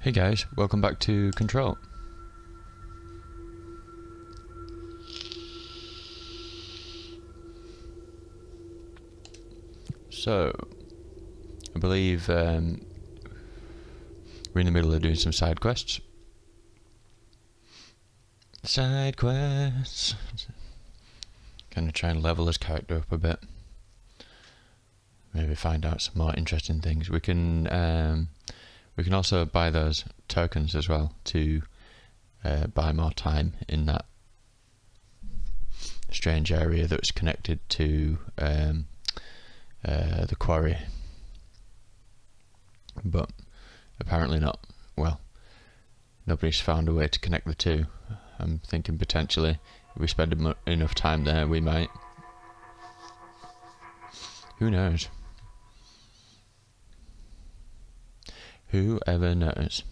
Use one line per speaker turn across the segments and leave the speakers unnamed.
Hey guys, welcome back to Control. So, I believe we're in the middle of doing some side quests. Side quests! Gonna try and level his character up a bit. Maybe find out some more interesting things. We can also buy those tokens as well to buy more time in that strange area that's connected to the quarry, but apparently not. Well, nobody's found a way to connect the two. I'm thinking potentially if we spend enough time there we might. Who knows? Whoever knows?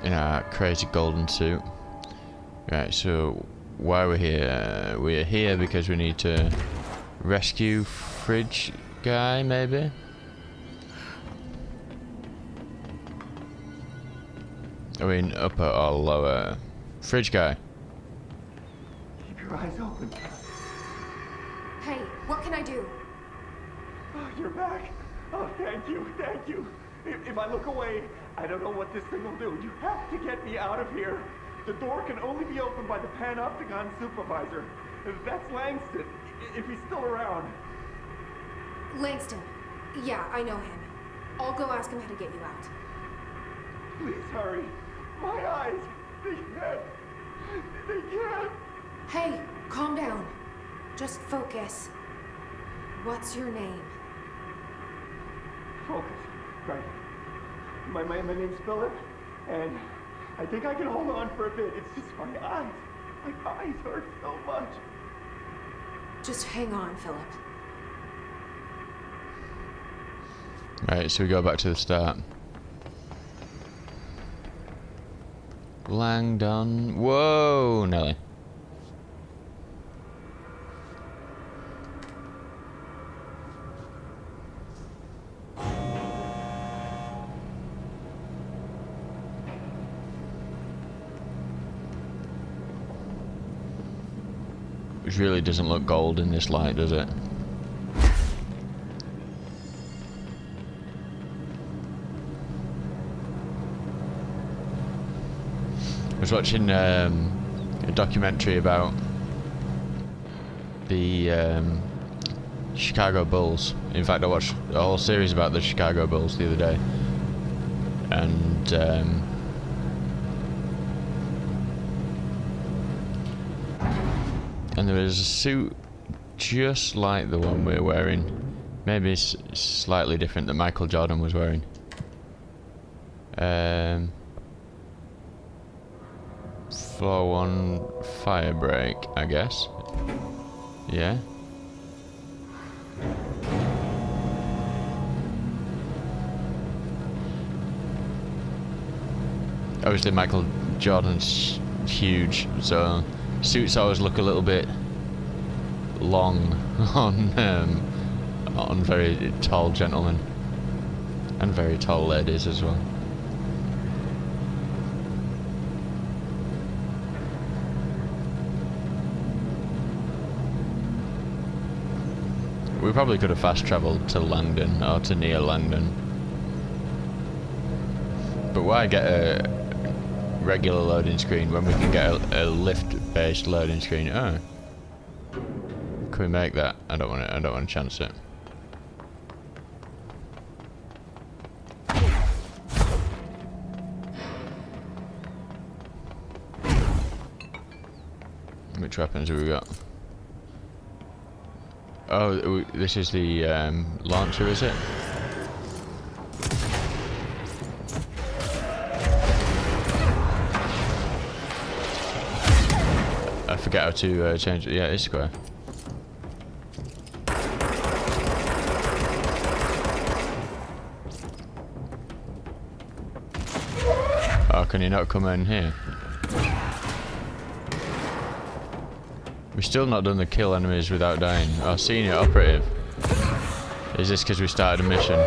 In our crazy golden suit. Right, so why we're here? We're here because we need to rescue Fridge Guy, maybe? I mean, upper or lower? Fridge Guy.
Keep your eyes open.
Hey, what can I do?
Oh, you're back. Oh, thank you, thank you. If I look away, I don't know what this thing will do. You have to get me out of here. The door can only be opened by the Panopticon supervisor. That's Langston, if he's still around.
Langston. Yeah, I know him. I'll go ask him how to get you out.
Please hurry. My eyes, they can't.
Hey, calm down. Just focus. What's your name?
Focus. Right. My name's Philip, and I think I can hold on for a bit. It's just my eyes. My eyes hurt so much.
Just hang on, Philip.
Right, so we go back to the start. Langdon. Whoa, Nelly. Which really doesn't look gold in this light, does it? I was watching a documentary about the Chicago Bulls. In fact, I watched a whole series about the Chicago Bulls the other day, and there was a suit just like the one we're wearing, maybe slightly different, that Michael Jordan was wearing. Floor 1 fire break, I guess. Yeah. Obviously Michael Jordan's huge, so suits always look a little bit long on very tall gentlemen and very tall ladies as well. We probably could have fast travelled to Langdon or to near Langdon, but why get a regular loading screen when we can get a lift-based loading screen? Oh, can we make that? I don't want to chance it. Which weapons have we got? Oh, this is the launcher, is it? I forget how to change it. Yeah, it's square. Oh, can you not come in here? We've still not done the kill enemies without dying. Oh, senior operative. Is this because we started a mission?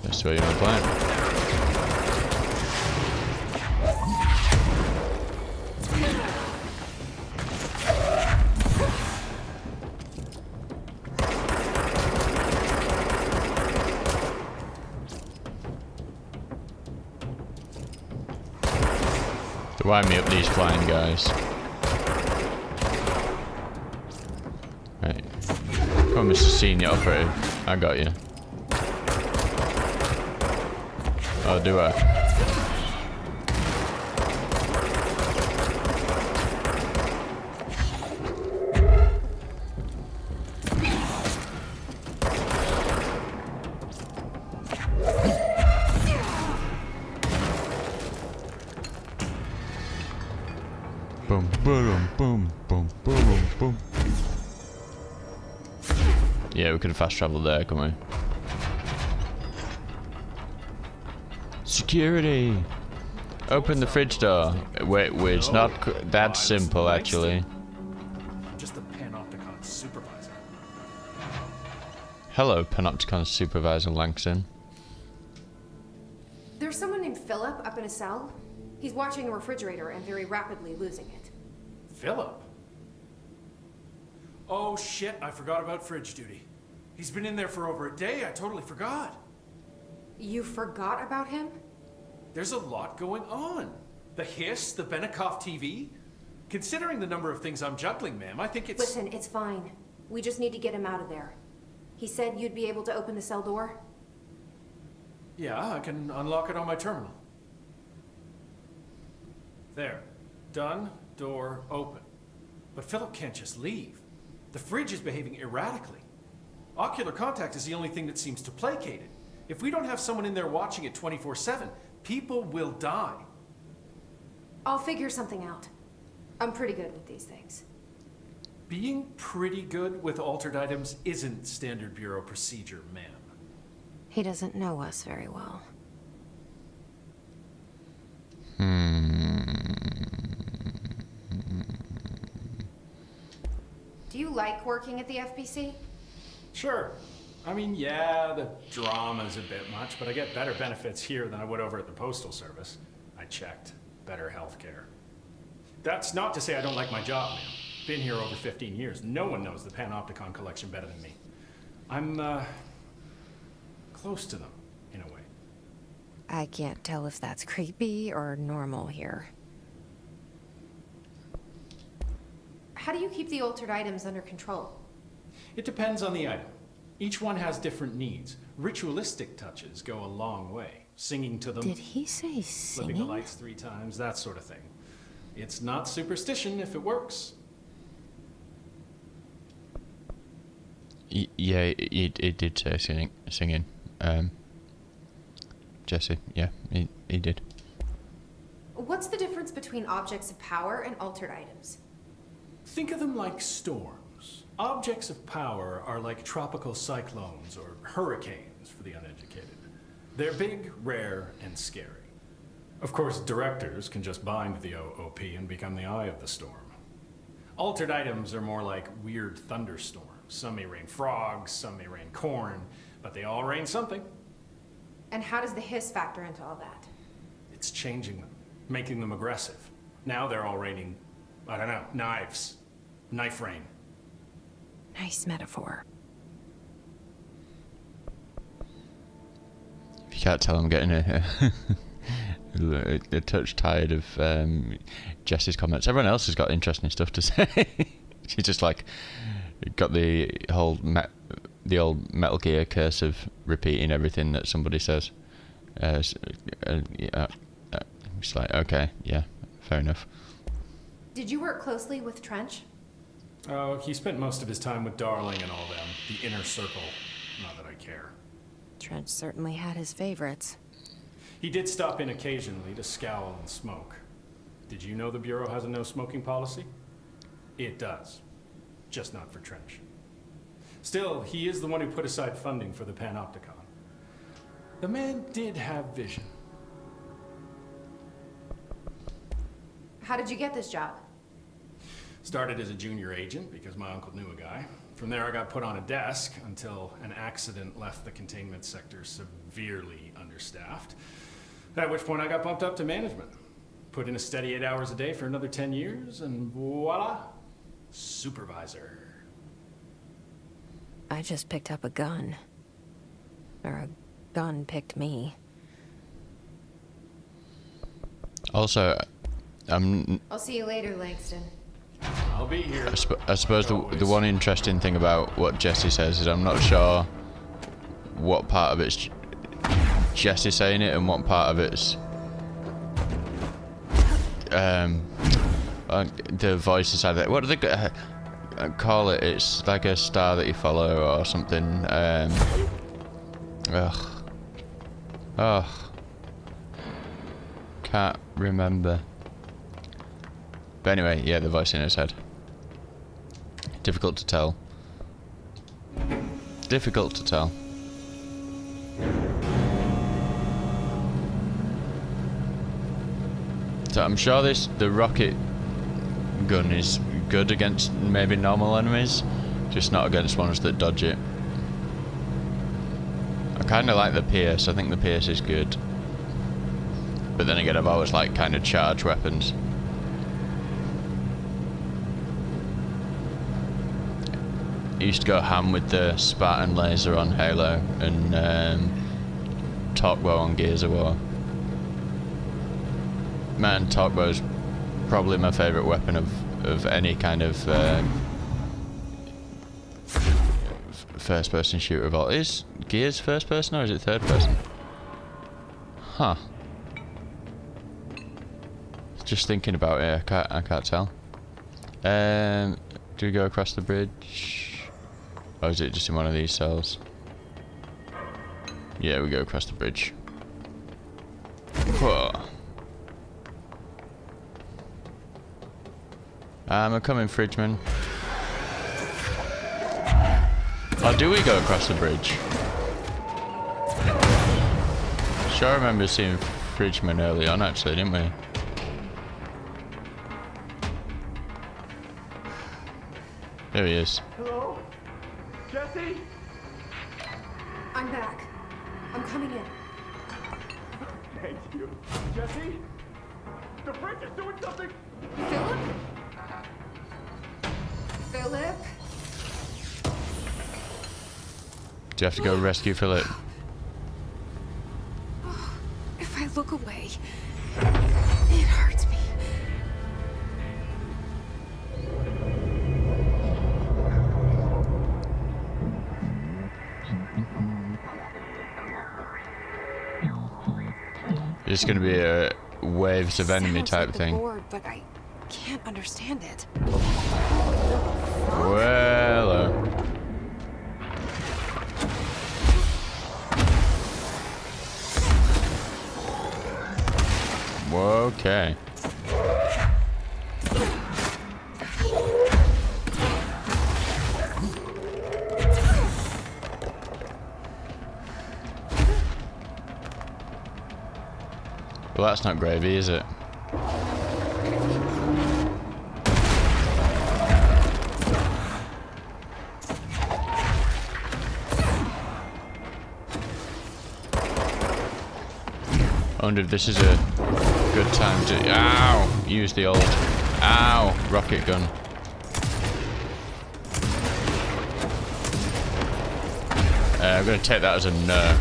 That's the way you want to play it. Wind me up these flying guys. Right. Come on, Mr. Senior Operative. I got you. Oh, do I? Boom, boom, boom, boom, boom, boom. Yeah, we could have fast traveled there, couldn't we? Security! Open the fridge door. Wait, it's not that simple, actually.
I'm just the Panopticon supervisor.
Hello, Panopticon Supervisor Langston.
There's someone named Philip up in a cell. He's watching a refrigerator and very rapidly losing it.
Philip? Oh shit, I forgot about fridge duty. He's been in there for over a day, I totally forgot.
You forgot about him?
There's a lot going on. The hiss, the Benikoff TV. Considering the number of things I'm juggling, ma'am, I think it's...
Listen, it's fine. We just need to get him out of there. He said you'd be able to open the cell door?
Yeah, I can unlock it on my terminal. There. Done. Door open. But Philip can't just leave. The fridge is behaving erratically. Ocular contact is the only thing that seems to placate it. If we don't have someone in there watching it 24/7, people will die.
I'll figure something out. I'm pretty good with these things.
Being pretty good with altered items isn't standard bureau procedure, ma'am.
He doesn't know us very well. Do you like working at the FBC?
Sure. I mean, yeah, the drama's a bit much, but I get better benefits here than I would over at the Postal Service. I checked. Better healthcare. That's not to say I don't like my job, man. Been here over 15 years. No one knows the Panopticon collection better than me. I'm, close to them, in a way.
I can't tell if that's creepy or normal here. How do you keep the altered items under control?
It depends on the item. Each one has different needs. Ritualistic touches go a long way. Singing to them.
Did he say
Flipping the
singing?
lights 3 times, that sort of thing. It's not superstition if it works.
Yeah, it did say singing. Jesse, yeah, he did.
What's the difference between objects of power and altered items?
Think of them like storms. Objects of power are like tropical cyclones or hurricanes for the uneducated. They're big, rare, and scary. Of course, directors can just bind the OOP and become the eye of the storm. Altered items are more like weird thunderstorms. Some may rain frogs, some may rain corn, but they all rain something.
And how does the hiss factor into all that?
It's changing them, making them aggressive. Now they're all raining, I don't know, knives. Knife rain.
Nice metaphor.
If you can't tell, I'm getting a touch tired of Jess's comments. Everyone else has got interesting stuff to say. She's just like got the whole old Metal Gear curse of repeating everything that somebody says. It's like, okay, yeah, fair enough.
Did you work closely with Trench?
Oh, he spent most of his time with Darling and all them. The inner circle. Not that I care.
Trench certainly had his favorites.
He did stop in occasionally to scowl and smoke. Did you know the Bureau has a no smoking policy? It does. Just not for Trench. Still, he is the one who put aside funding for the Panopticon. The man did have vision.
How did you get this job?
Started as a junior agent because my uncle knew a guy. From there I got put on a desk until an accident left the containment sector severely understaffed. At which point I got bumped up to management. Put in a steady 8 hours a day for another 10 years and voila, supervisor.
I just picked up a gun. Or a gun picked me.
Also,
I'll see you later, Langston.
I'll be here.
I suppose the one interesting thing about what Jesse says is I'm not sure what part of it's Jesse saying it and what part of it's the voice inside of it. What do they call it? It's like a star that you follow or something. Can't remember. But anyway, yeah, the voice in his head. Difficult to tell. Difficult to tell. So I'm sure the rocket gun is good against maybe normal enemies, just not against ones that dodge it. I kind of like the Pierce. I think the Pierce is good. But then again, I've always liked kind of charge weapons. I used to go ham with the Spartan laser on Halo and Torquebow on Gears of War. Man, Torquebow's probably my favourite weapon of any kind of first person shooter of all. Is Gears first person or is it third person? Huh. Just thinking about it, I can't tell. Do we go across the bridge? Or is it just in one of these cells? Yeah, we go across the bridge. Whoa. I'm coming, Fridgeman. Or do we go across the bridge? Sure, I remember seeing Fridgeman early on, actually, didn't we? There he is.
Hello? Jesse?
I'm back. I'm coming in.
Thank you. Jesse? The fridge is doing something!
Philip? Philip?
Do you have to go rescue Philip?
If I look away, it hurts me.
It's going to be a waves of enemy
Sounds
type
like the
thing.
board, but I can't understand it.
Well, okay. Well, that's not gravy, is it? I wonder if this is a good time to... Ow! Use the old... Ow! Rocket gun. I'm going to take that as a no.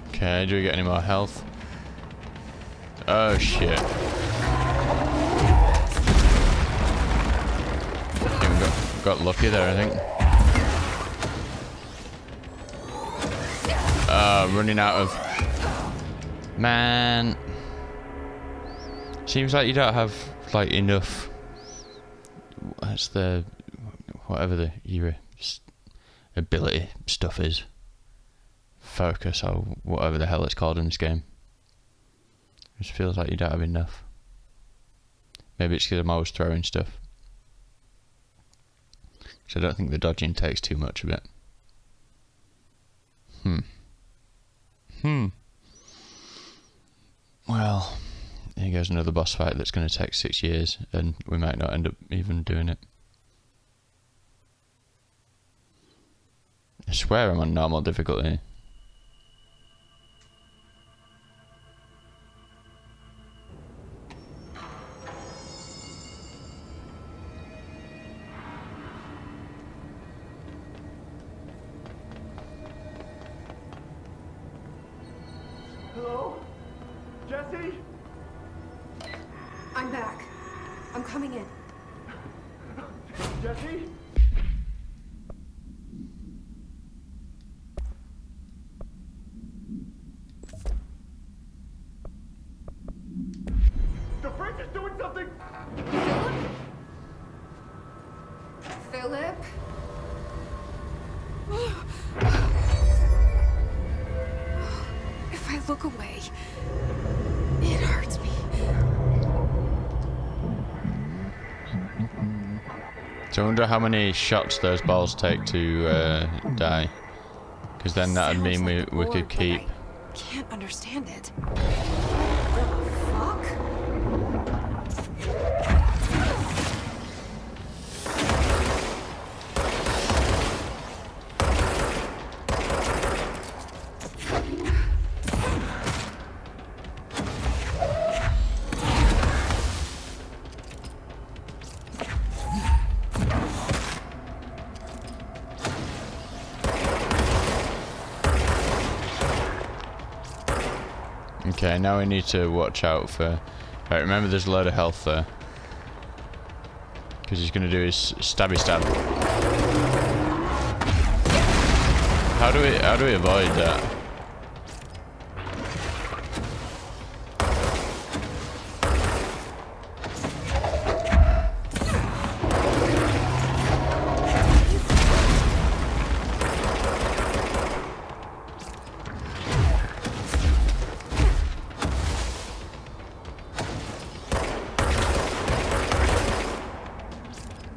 Okay, do we get any more health? Oh shit. Even got lucky there, I think. Running out of... Man. Seems like you don't have like enough. That's the whatever your ability stuff is. Focus or whatever the hell it's called in this game. It just feels like you don't have enough. Maybe it's because I'm always throwing stuff. So I don't think the dodging takes too much of it. Well, here goes another boss fight that's going to take 6 years, and we might not end up even doing it. I swear I'm on normal difficulty.
Hello? Jesse?
I'm back. I'm coming in.
Jesse? The fridge is doing something!
Philip? If I look away, it hurts me.
So I wonder how many shots those balls take to die. Because then that would
Sounds
mean
like
we
war,
could
but
keep...
I can't understand it. What the fuck?
Okay, now we need to watch out for... Right, remember there's a load of health there. Because he's going to do his stabby stab. How do we avoid that?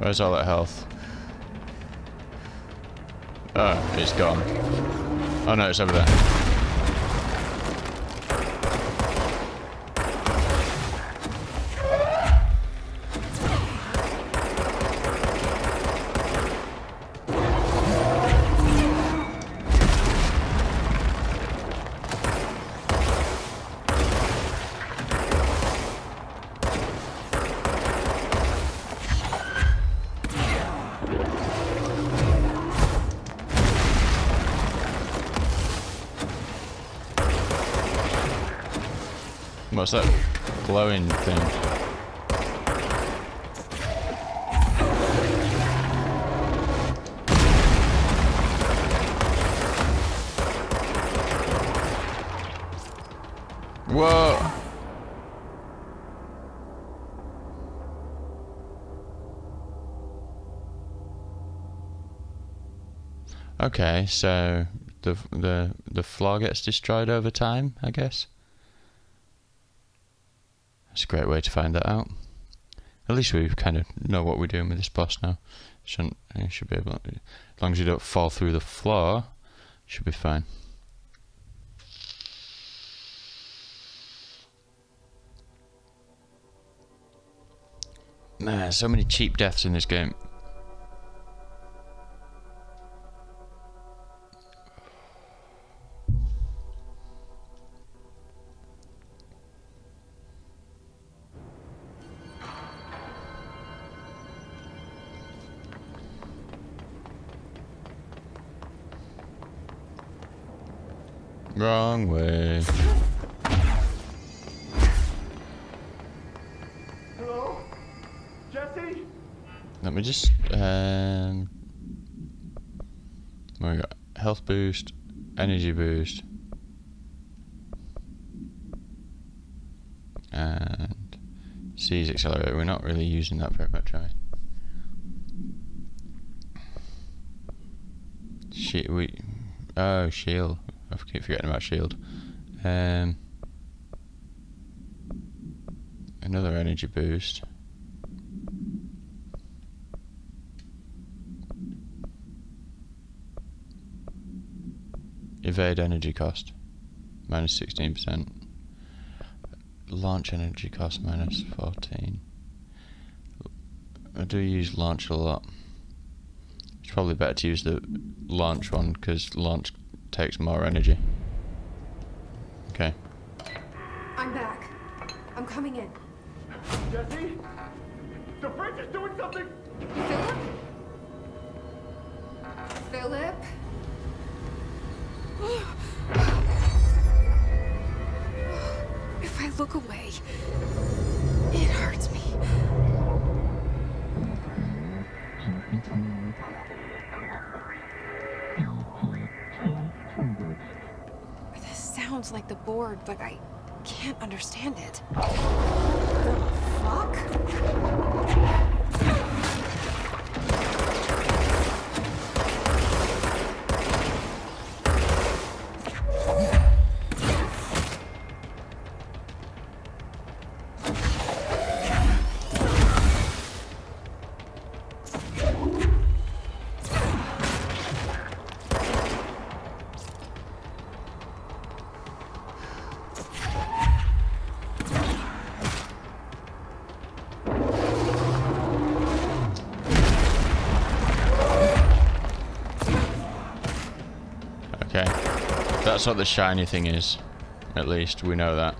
Where's all that health? Oh, it's gone. Oh no, it's over there. What's that glowing thing? Whoa! Okay, so the floor gets destroyed over time, I guess. It's a great way to find that out. At least we kind of know what we're doing with this boss now. You should be able to, as long as you don't fall through the floor, should be fine. Man, so many cheap deaths in this game. Wrong way.
Hello? Jesse?
Let me just what we got? Health boost, energy boost, and Seize accelerator. We're not really using that very much, are we? Oh, shield. I keep forgetting about shield. Another energy boost. Evade energy cost minus 16%. Launch energy cost minus 14. I do use launch a lot. It's probably better to use the launch one because launch takes more energy. Okay.
I'm back. I'm coming in.
Jesse? The bridge is doing something!
Philip? Philip? If I look away, it hurts me. This sounds like the board, but I can't understand it. The fuck?
Okay. That's what the shiny thing is. At least we know that.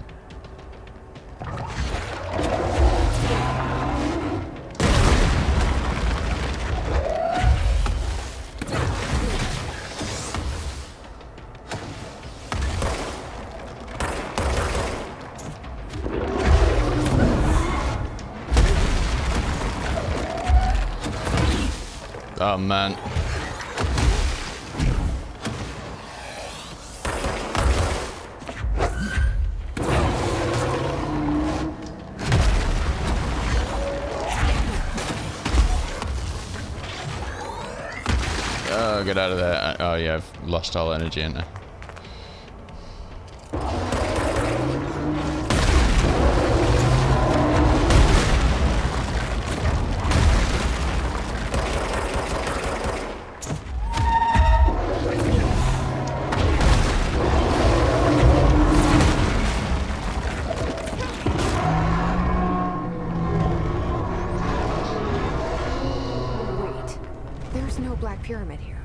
Oh man. Oh, get out of there. Oh yeah, I've lost all energy in there.
Wait. There's no Black Pyramid here.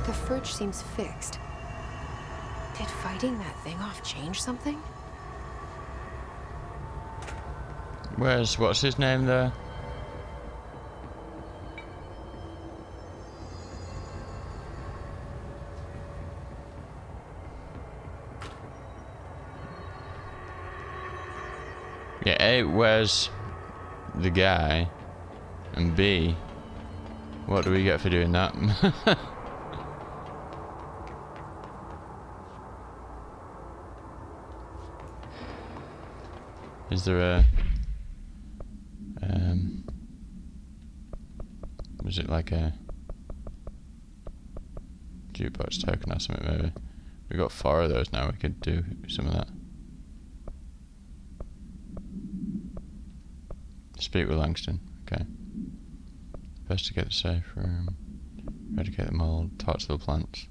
The fridge seems fixed. Did fighting that thing off change something?
What's his name there? Yeah, A, where's the guy? And B, what do we get for doing that? Is there a... was it like a jukebox token or something maybe? We got 4 of those now, we could do some of that. Speak with Langston, okay. Investigate the safe room. Eradicate the mold. Talk to the plants.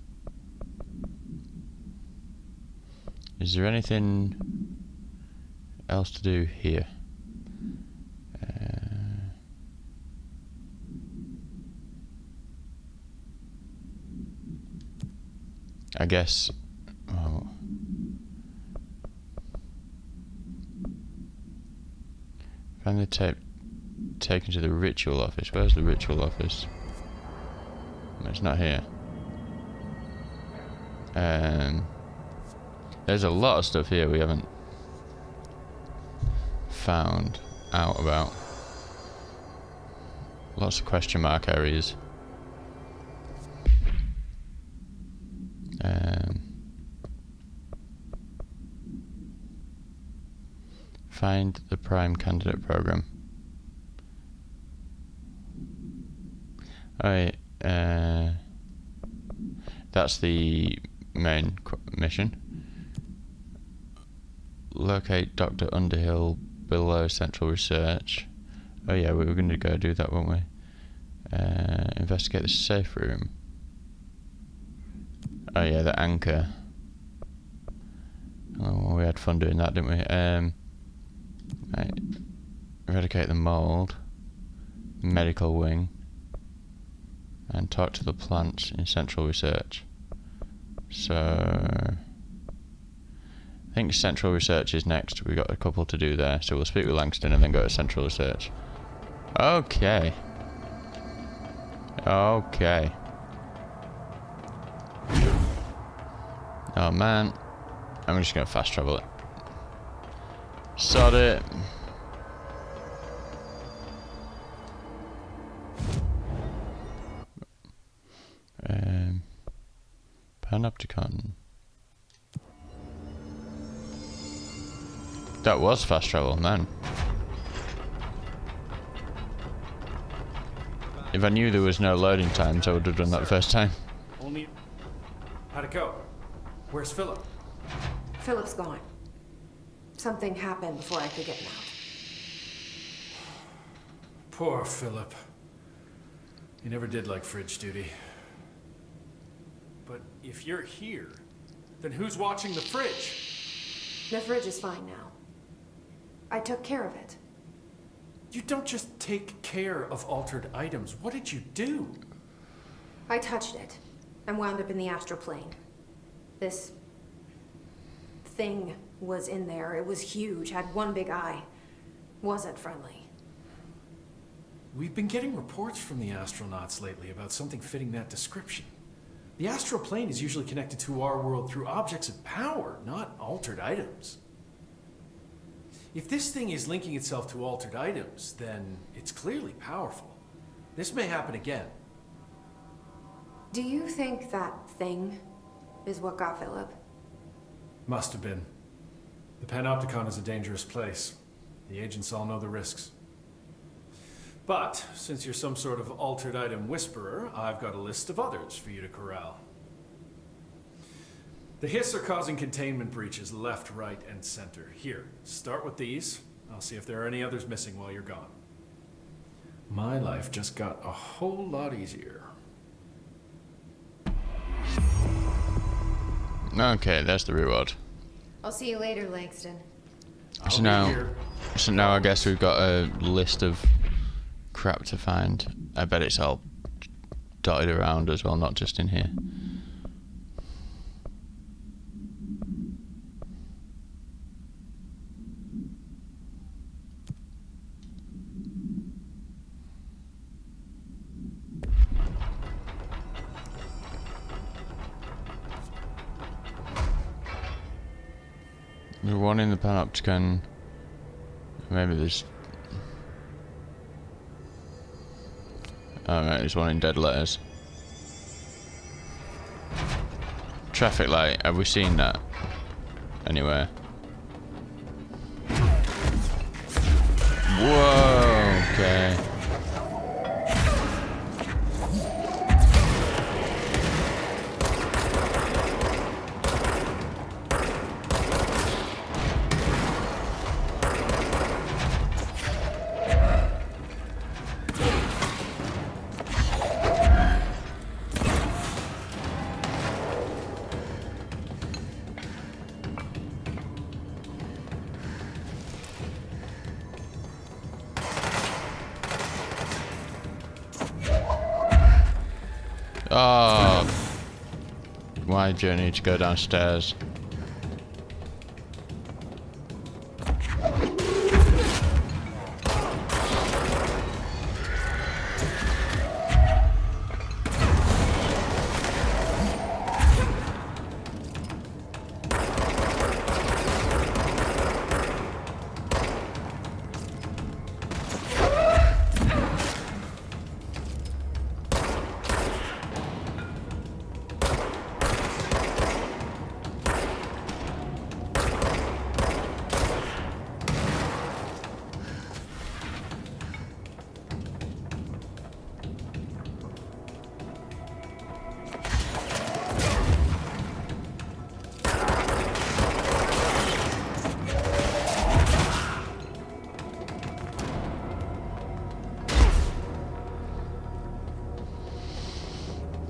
Is there anything else to do here? I guess. Oh. Find the tape taken to the ritual office. Where's the ritual office? No, it's not here. There's a lot of stuff here we haven't found out about. Lots of question mark areas. Find the prime candidate program. Alright, that's the main mission. Locate Dr. Underhill below Central Research. Oh yeah, we were going to go do that, weren't we? Investigate the safe room. Oh yeah, the anchor. Oh, we had fun doing that, didn't we? Right. Eradicate the mold. Medical wing. And talk to the plants in Central Research. So I think Central Research is next. We've got a couple to do there. So we'll speak with Langston and then go to Central Research. Okay. Okay. Oh man. I'm just gonna fast travel it. Sod it. Panopticon. That was fast travel, man. If I knew there was no loading times, I would have done that the first time.
Only. How'd it go? Where's Philip?
Philip's gone. Something happened before I could get him out.
Poor Philip. He never did like fridge duty. But if you're here, then who's watching the fridge?
The fridge is fine now. I took care of it.
You don't just take care of altered items. What did you do?
I touched it and wound up in the astral plane. This thing was in there. It was huge, had one big eye. Wasn't friendly.
We've been getting reports from the astronauts lately about something fitting that description. The astral plane is usually connected to our world through objects of power, not altered items. If this thing is linking itself to altered items, then it's clearly powerful. This may happen again.
Do you think that thing is what got Philip?
Must have been. The Panopticon is a dangerous place. The agents all know the risks. But, since you're some sort of altered item whisperer, I've got a list of others for you to corral. The Hiss are causing containment breaches left, right, and center. Here, start with these. I'll see if there are any others missing while you're gone. My life just got a whole lot easier.
Okay, that's the reward.
I'll see you later, Langston.
So now I guess we've got a list of crap to find. I bet it's all dotted around as well, not just in here. There's one in the Panopticon. Maybe there's... Oh right, there's one in Dead Letters. Traffic light, have we seen that anywhere? Whoa, okay. Oh, why do you need to go downstairs?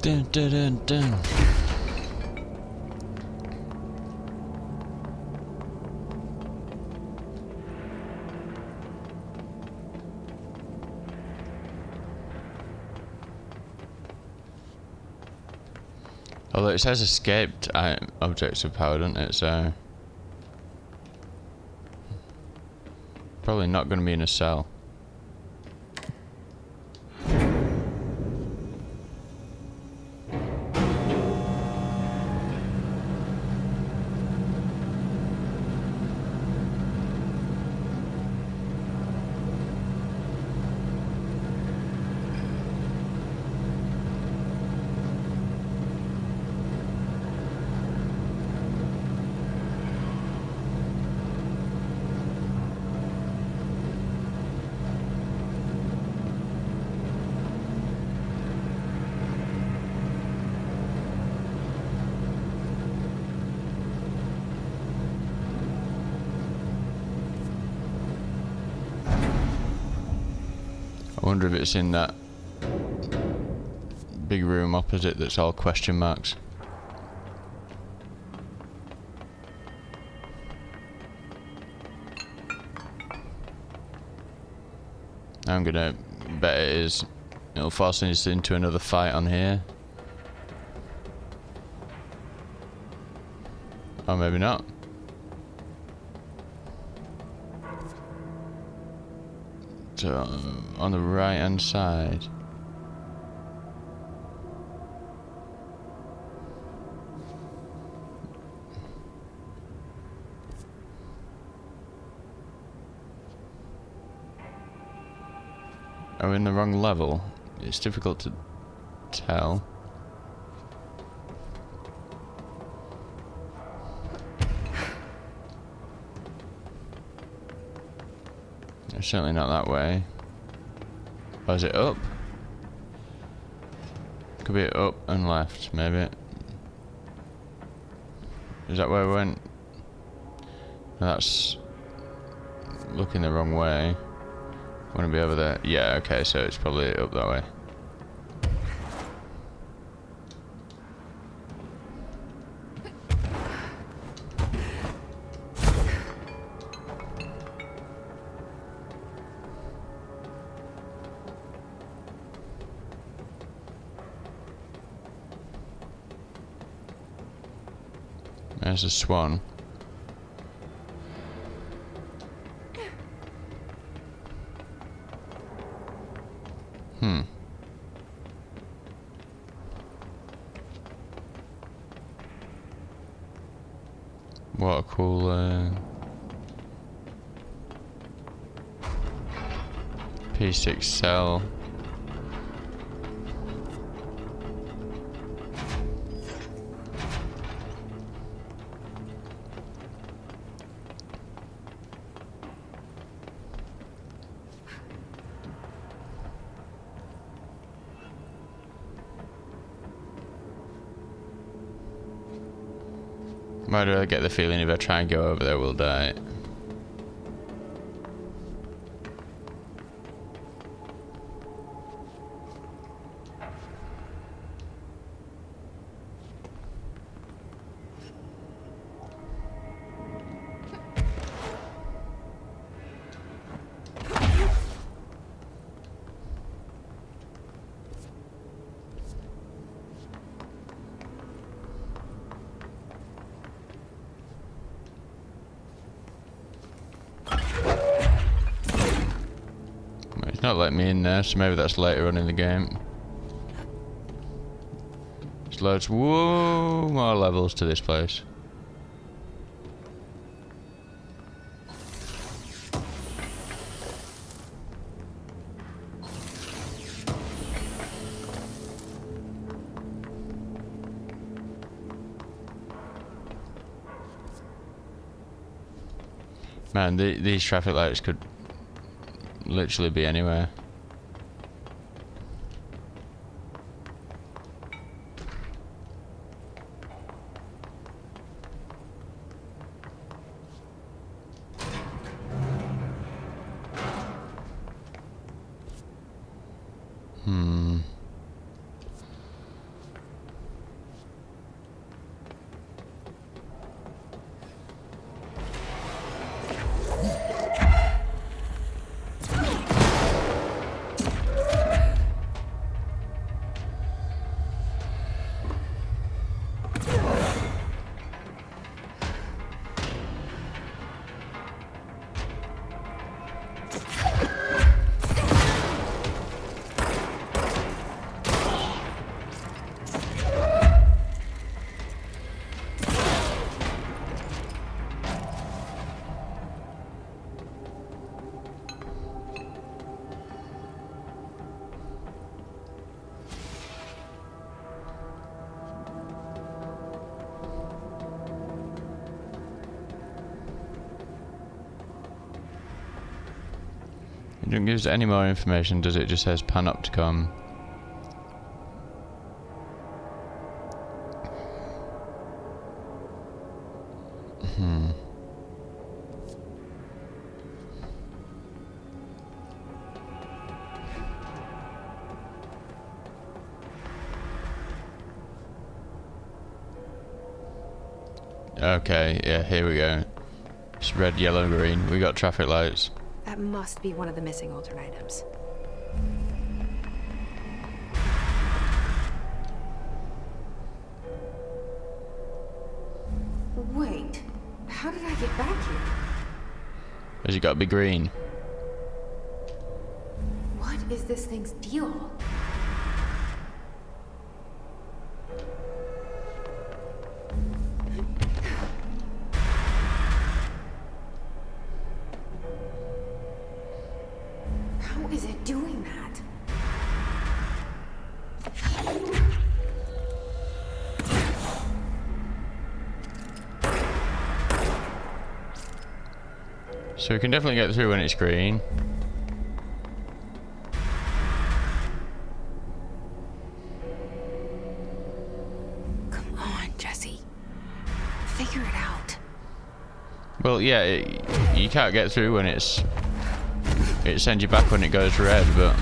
Dun, dun, dun, dun. Although it says escaped objects of power, doesn't it? So probably not going to be in a cell. I wonder if it's in that big room opposite that's all question marks. I'm gonna bet it is. It'll force us into another fight on here. Or maybe not. So, on the right hand side. Are we in the wrong level? It's difficult to tell. It's certainly not that way. Or is it up? Could be up and left, maybe. Is that where we went? No, that's looking the wrong way. I want to be over there. Yeah, okay, so it's probably up that way. There's a swan. What a cool P6 cell. Why do I get the feeling if I try and go over there we'll die? It's not letting me in there, so maybe that's later on in the game. There's loads, whoa, more levels to this place. Man, these traffic lights could literally be anywhere. It doesn't give us any more information, does it? It just says Panopticon. Okay, yeah, here we go. It's red, yellow, green. We got traffic lights.
That must be one of the missing alternate items. Wait, how did I get back here?
Has it got to be green?
What is this thing's deal? How is it doing that?
So we can definitely get through when it's green.
Come on, Jesse. Figure it out.
Well, yeah, you can't get through when it sends you back when it goes red, but...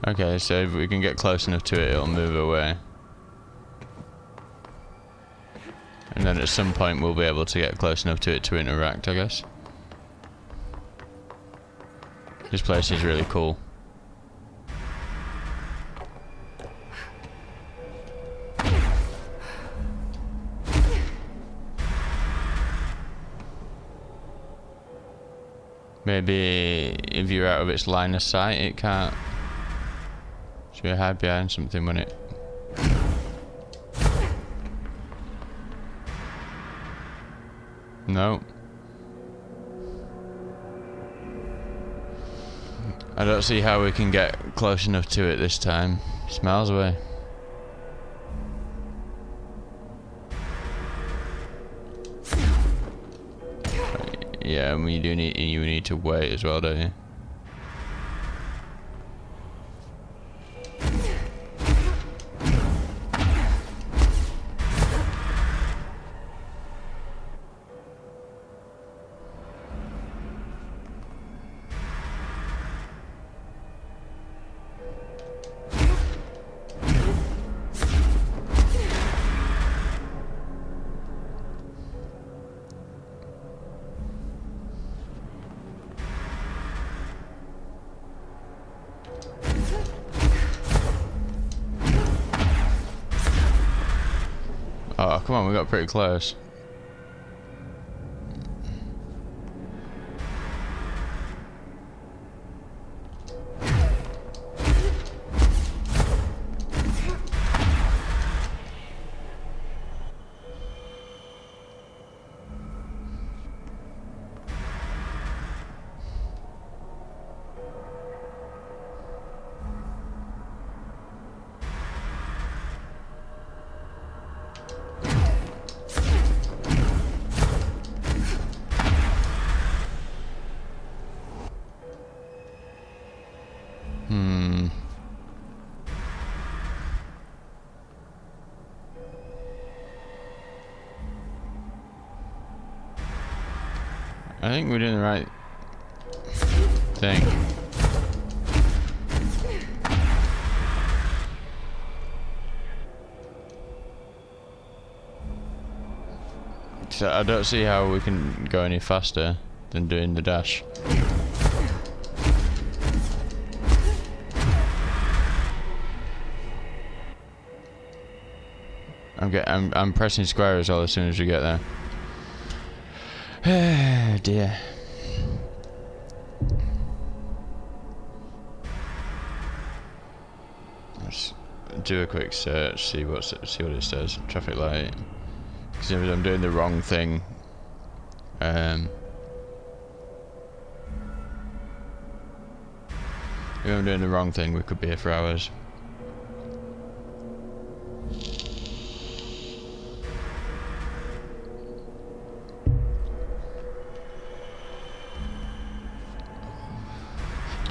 Okay, so if we can get close enough to it, it'll move away. And then at some point we'll be able to get close enough to it to interact, I guess. This place is really cool. Maybe if you're out of its line of sight, it can't. Should we hide behind something when it... No. I don't see how we can get close enough to it this time. It's miles away. Yeah, and you need to wait as well, don't you? Oh, come on, we got pretty close. I think we're doing the right thing. So I don't see how we can go any faster than doing the dash. I'm pressing square as well as soon as we get there. Dear. Let's do a quick search, see what it says. Traffic light. Because if I'm doing the wrong thing, if I'm doing the wrong thing, we could be here for hours.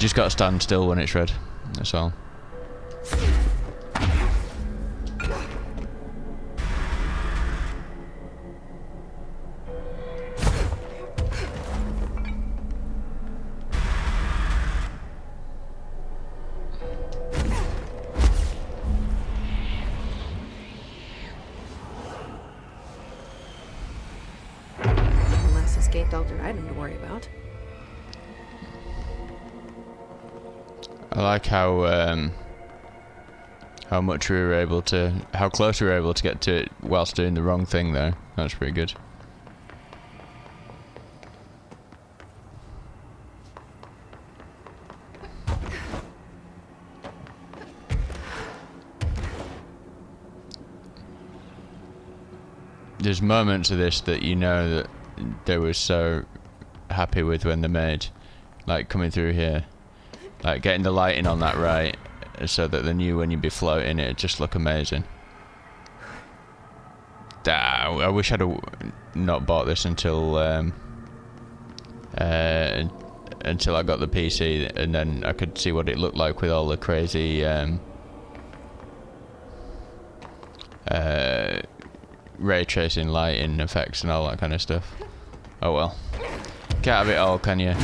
Just got to stand still when it's red. That's all.
Less escaped altered item to worry about.
I like how much we were able to, how close we were able to get to it whilst doing the wrong thing there. That's pretty good. There's moments of this that you know that they were so happy with when they made, like coming through here, like getting the lighting on that right, so that they knew when you'd be floating it'd just look amazing. I wish I'd have not bought this until I got the PC, and then I could see what it looked like with all the crazy ray tracing, lighting effects and all that kind of stuff. Oh well. Can't have it all, can you?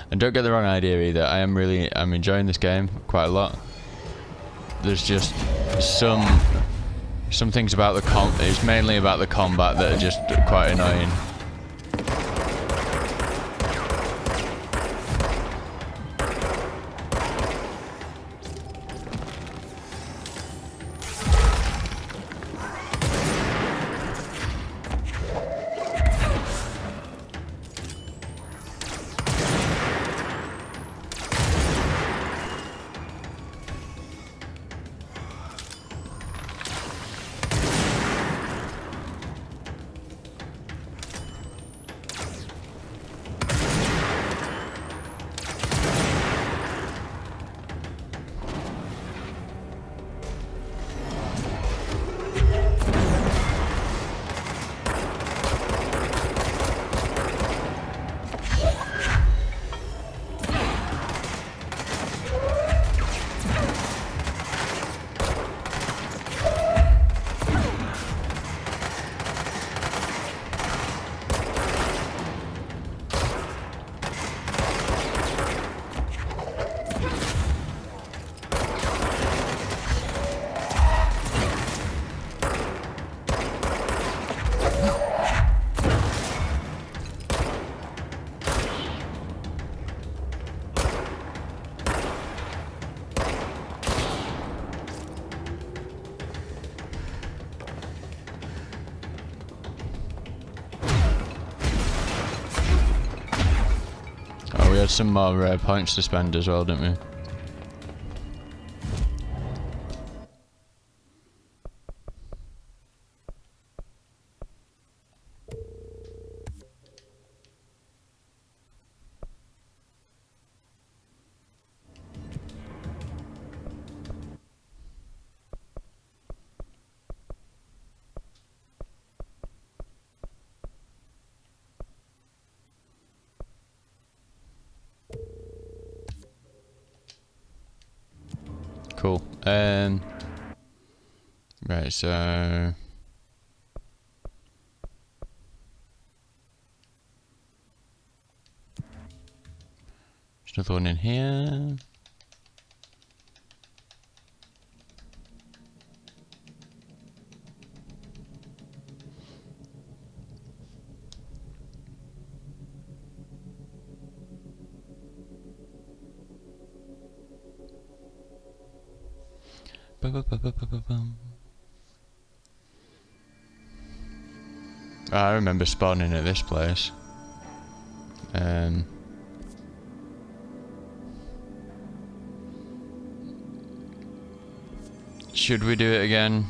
And don't get the wrong idea either, I'm enjoying this game quite a lot. There's just some things about the it's mainly about the combat that are just quite annoying. We had some more points to spend as well, didn't we? Cool. Right, so there's another one in here. I remember spawning at this place. Should we do it again?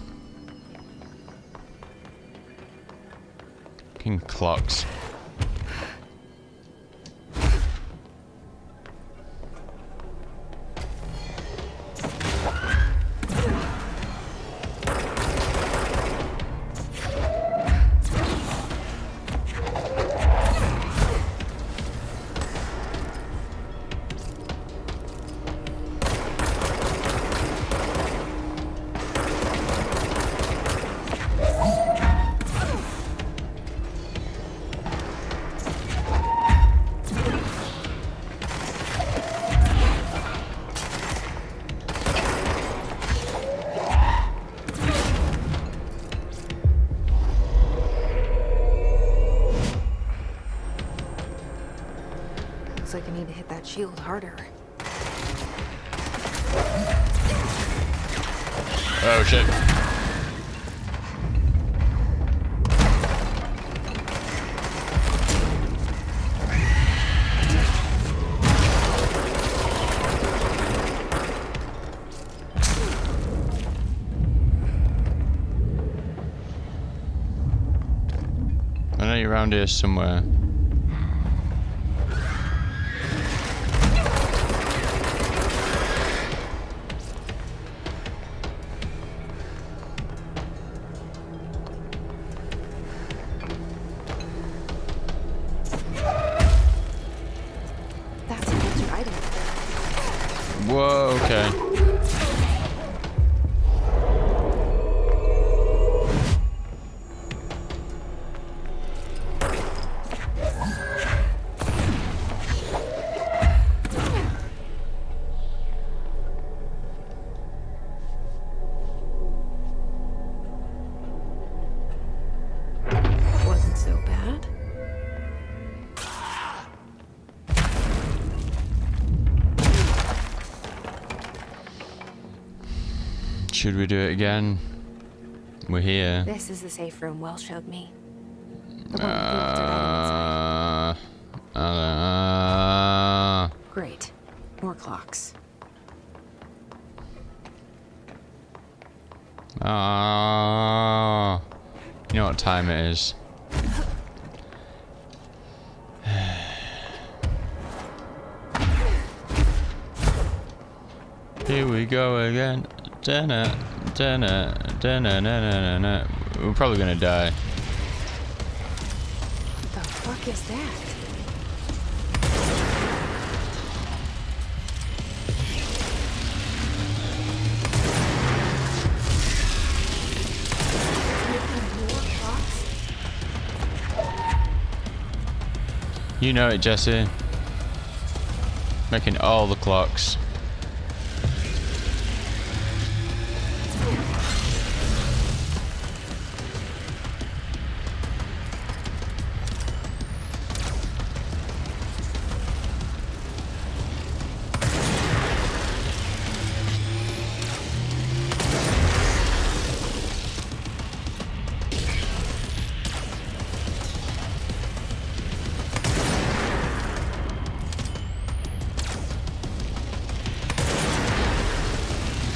King clocks.
shield harder.
Oh shit. I know you're around here somewhere.
That's a major item.
Whoa, okay.
Wasn't so bad.
Should we do it again? We're here.
This is the safe room Wells showed me. The one with the altered items. Great. More clocks.
You know what time it is. Here we go again. We're probably gonna die.
What the fuck is that?
You know it, Jesse. Making all the clocks.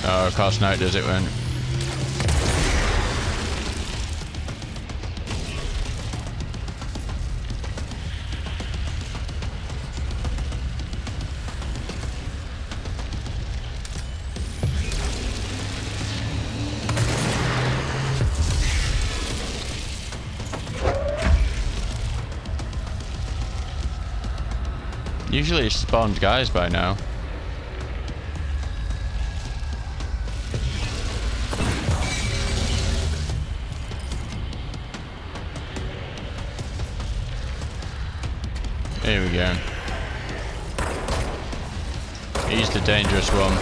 Oh, of course now it does it when. Usually it spawns guys by now. Here we go. He's the dangerous one.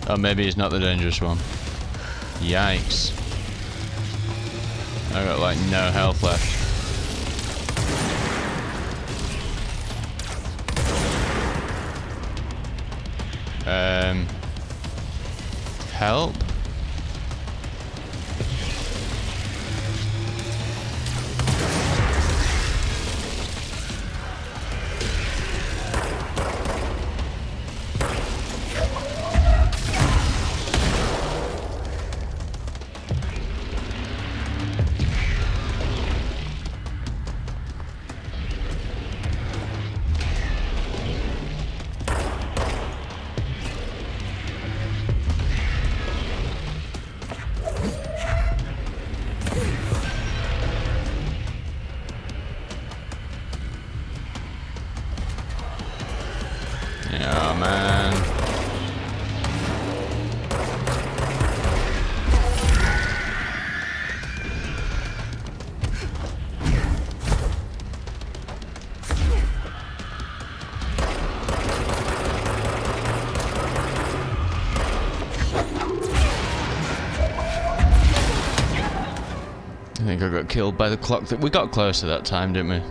Oh, maybe he's not the dangerous one. Yikes. I got like no health left. Help? I think I got killed by the clock. We got closer that time, didn't we?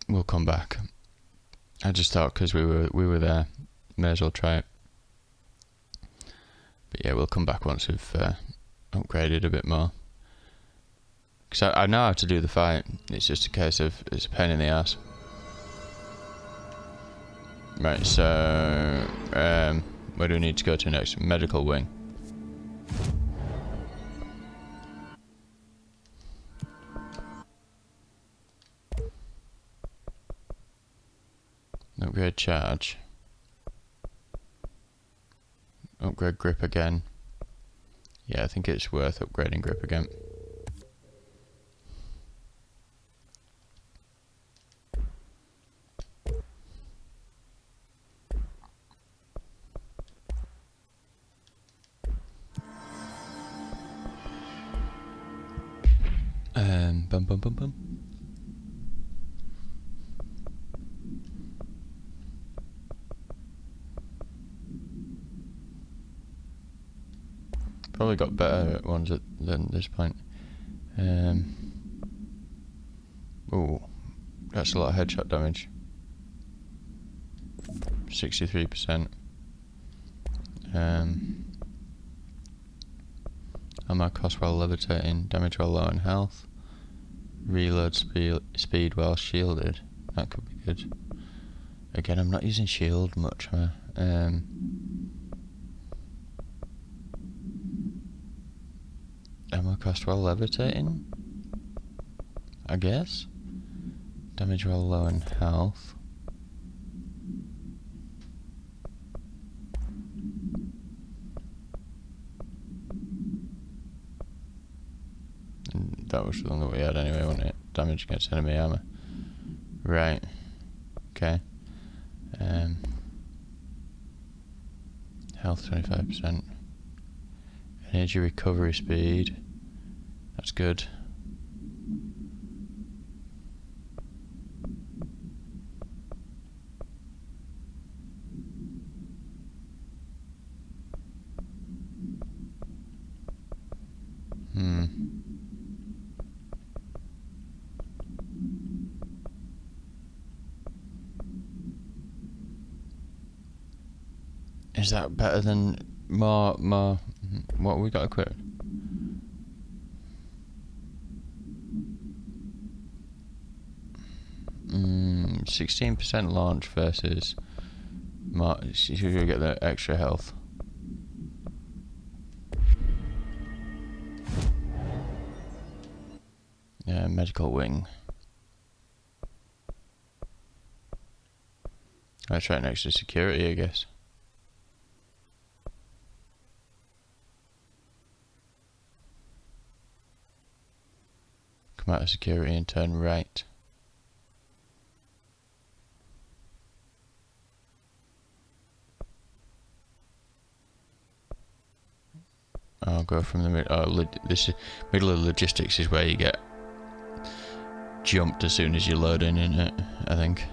We'll come back. I just thought because we were there, may as well try it. But yeah, we'll come back once we've upgraded a bit more. Because I know how to do the fight. It's just a case of it's a pain in the ass. Right, so where do we need to go to next? Medical wing. Upgrade charge. Upgrade grip again. Yeah, I think it's worth upgrading grip again. Bum bum bum bum. Probably got better ones than this point. Oh, that's a lot of headshot damage. 63%. Ammo cost while levitating, damage while low in health. Reload speed while shielded. That could be good. Again, I'm not using shield much. Ammo cost while levitating, I guess. Damage while low in health. And that was the one that we had anyway, wasn't it? Damage against enemy armor. Right. Okay. Health 25%. Energy recovery speed. That's good. Is that better than more? What we got equipped? Mm, 16% launch versus more. You get the extra health. Yeah, medical wing. That's right next to security, I guess. Come out of security and turn right. I'll go from the middle. Oh, this is middle of logistics is where you get jumped as soon as you load in it, I think.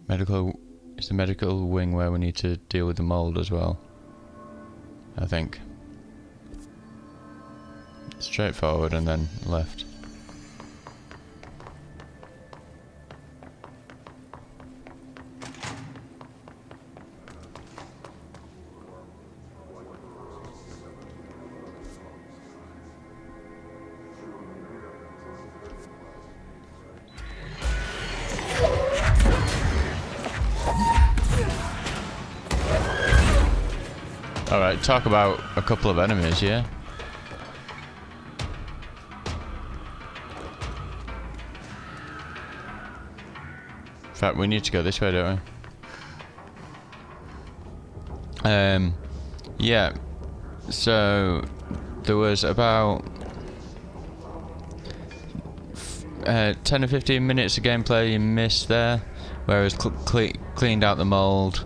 Medical is the medical wing where we need to deal with the mold as well, I think. Straight forward and then left. Alright, talk about a couple of enemies, yeah? In fact, we need to go this way, don't we? Yeah. So there was about 10 or 15 minutes of gameplay you missed there, where I was cleaned out the mold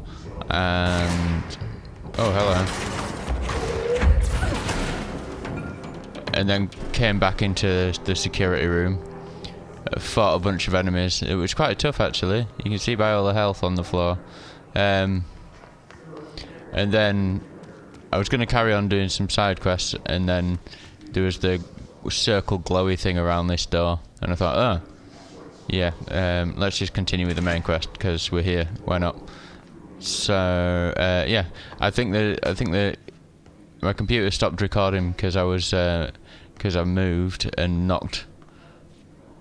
and... Oh, hello. And then came back into the security room. Fought a bunch of enemies. It was quite tough, actually. You can see by all the health on the floor. And then I was going to carry on doing some side quests, and then there was the circle glowy thing around this door, and I thought, oh, yeah, let's just continue with the main quest because we're here. Why not? So yeah, I think that my computer stopped recording because I was because I moved and knocked.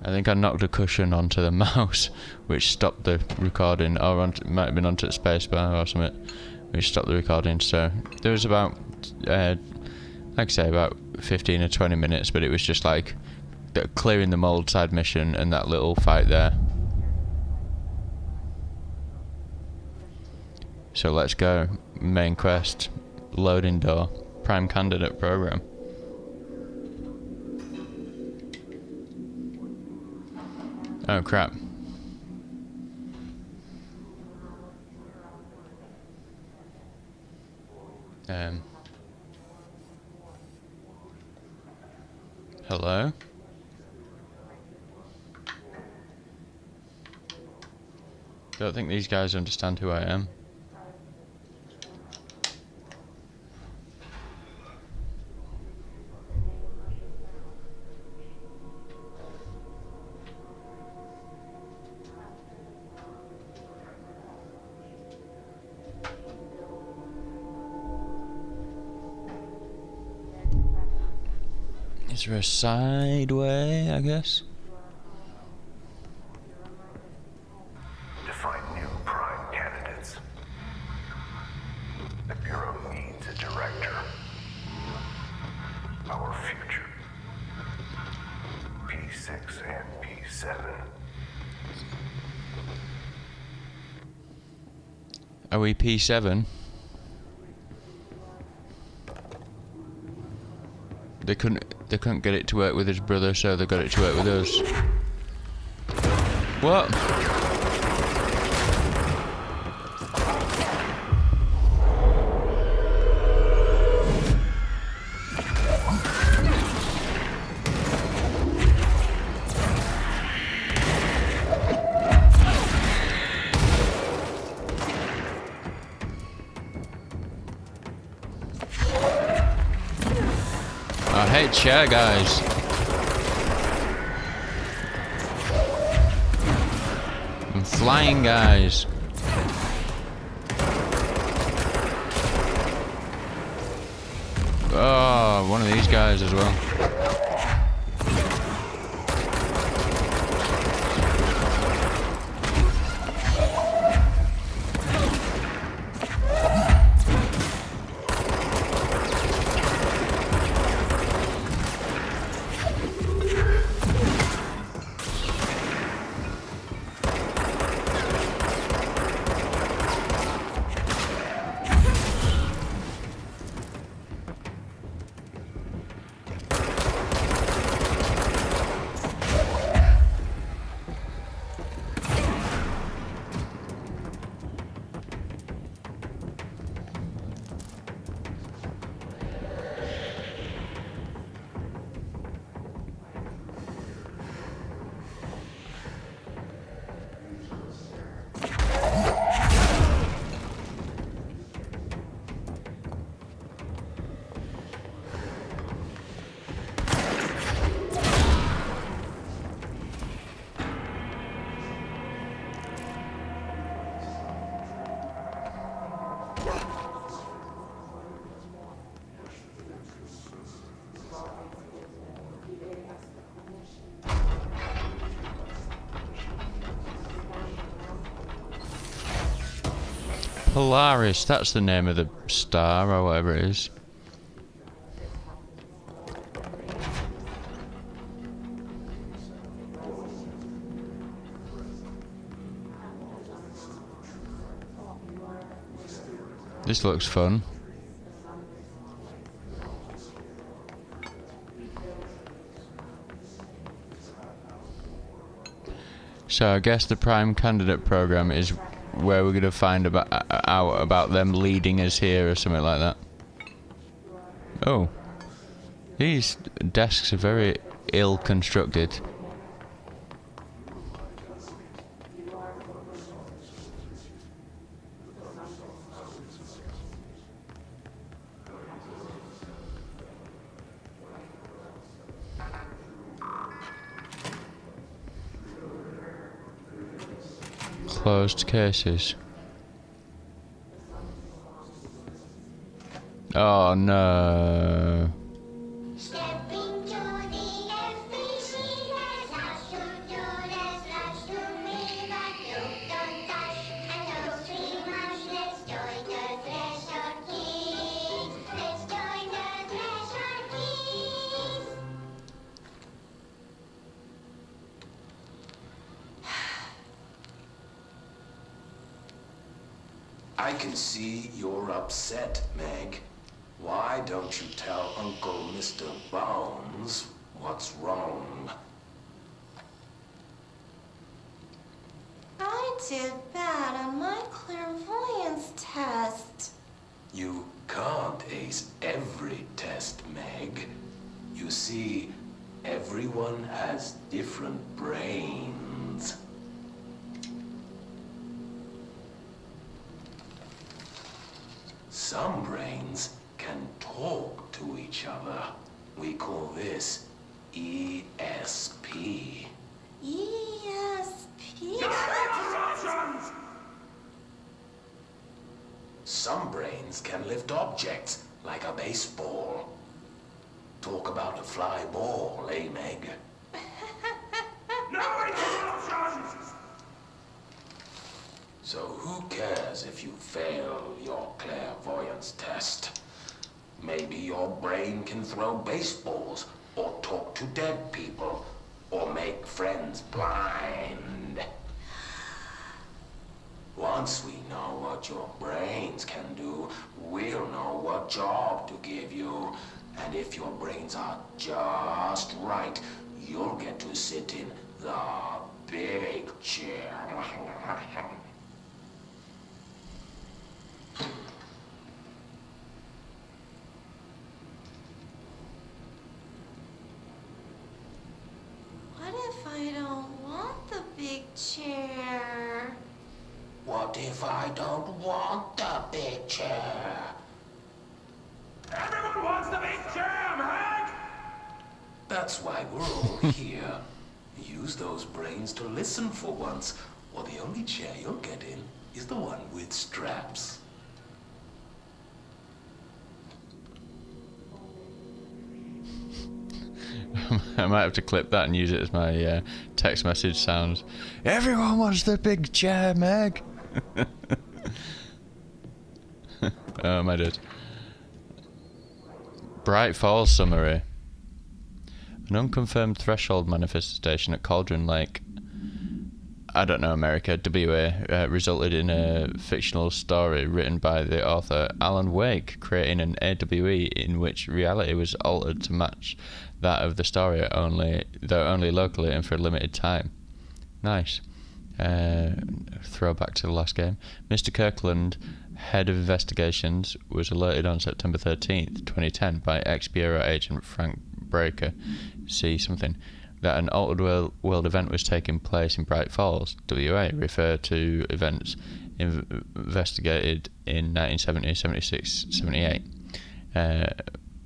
I think I knocked a cushion onto the mouse, which stopped the recording, or it might have been onto the spacebar or something, which stopped the recording. So there was about, like I say, about 15 or 20 minutes, but it was just like clearing the mold side mission and that little fight there. So let's go. Main quest, loading door, prime candidate program. Oh crap. Hello? Don't think these guys understand who I am. Is there a side way, I guess?
To find new prime candidates, the Bureau needs a director. Our future. P6 and P7.
Are we P7? They couldn't get it to work with his brother, so they got it to work with us. What? I hate chair guys. And flying guys. Oh, one of these guys as well. Polaris, that's the name of the star or whatever it is. This looks fun. So I guess the Prime Candidate program is where we're going to find out about them leading us here or something like that. Oh. These desks are very ill constructed. Closed cases. Oh no.
Stepping to the FBC, there's lots to do, there's lots to read, but you don't dash and don't scream much. Let's join the Thresher Kids. Let's join the Thresher Kids.
I can see you're upset, Meg. Why don't you tell Uncle Mr. Bones what's wrong?
I did bad on my clairvoyance test.
You can't ace every test, Meg. You see, everyone has different brains. Some brains can talk to each other. We call this ESP.
ESP?
Some brains can lift objects, like a baseball. Talk about a fly ball, eh, Meg? No interruptions! So who cares if you fail your clairvoyance test? Maybe your brain can throw baseballs, or talk to dead people, or make friends blind. Once we know what your brains can do, we'll know what job to give you. And if your brains are just right, you'll get to sit in the big chair.
What if I don't want the big chair?
What if I don't want the big chair? Everyone wants the big chair, Meg! That's why we're all here. Use those brains to listen for once, or the only chair you'll get in is the one with straps.
I might have to clip that and use it as my text message sounds. Everyone wants the big chair, Meg. Oh, my dude. Bright Falls summary. An unconfirmed threshold manifestation at Cauldron Lake, I don't know, America, WA, resulted in a fictional story written by the author Alan Wake, creating an AWE in which reality was altered to match that of the story, though only locally and for a limited time. Nice. Throwback to the last game. Mr. Kirkland, head of investigations, was alerted on September 13th, 2010 by ex-Bureau agent Frank Breaker, see something, that an altered world event was taking place in Bright Falls, WA, refer to events investigated in 1970, 76, 78.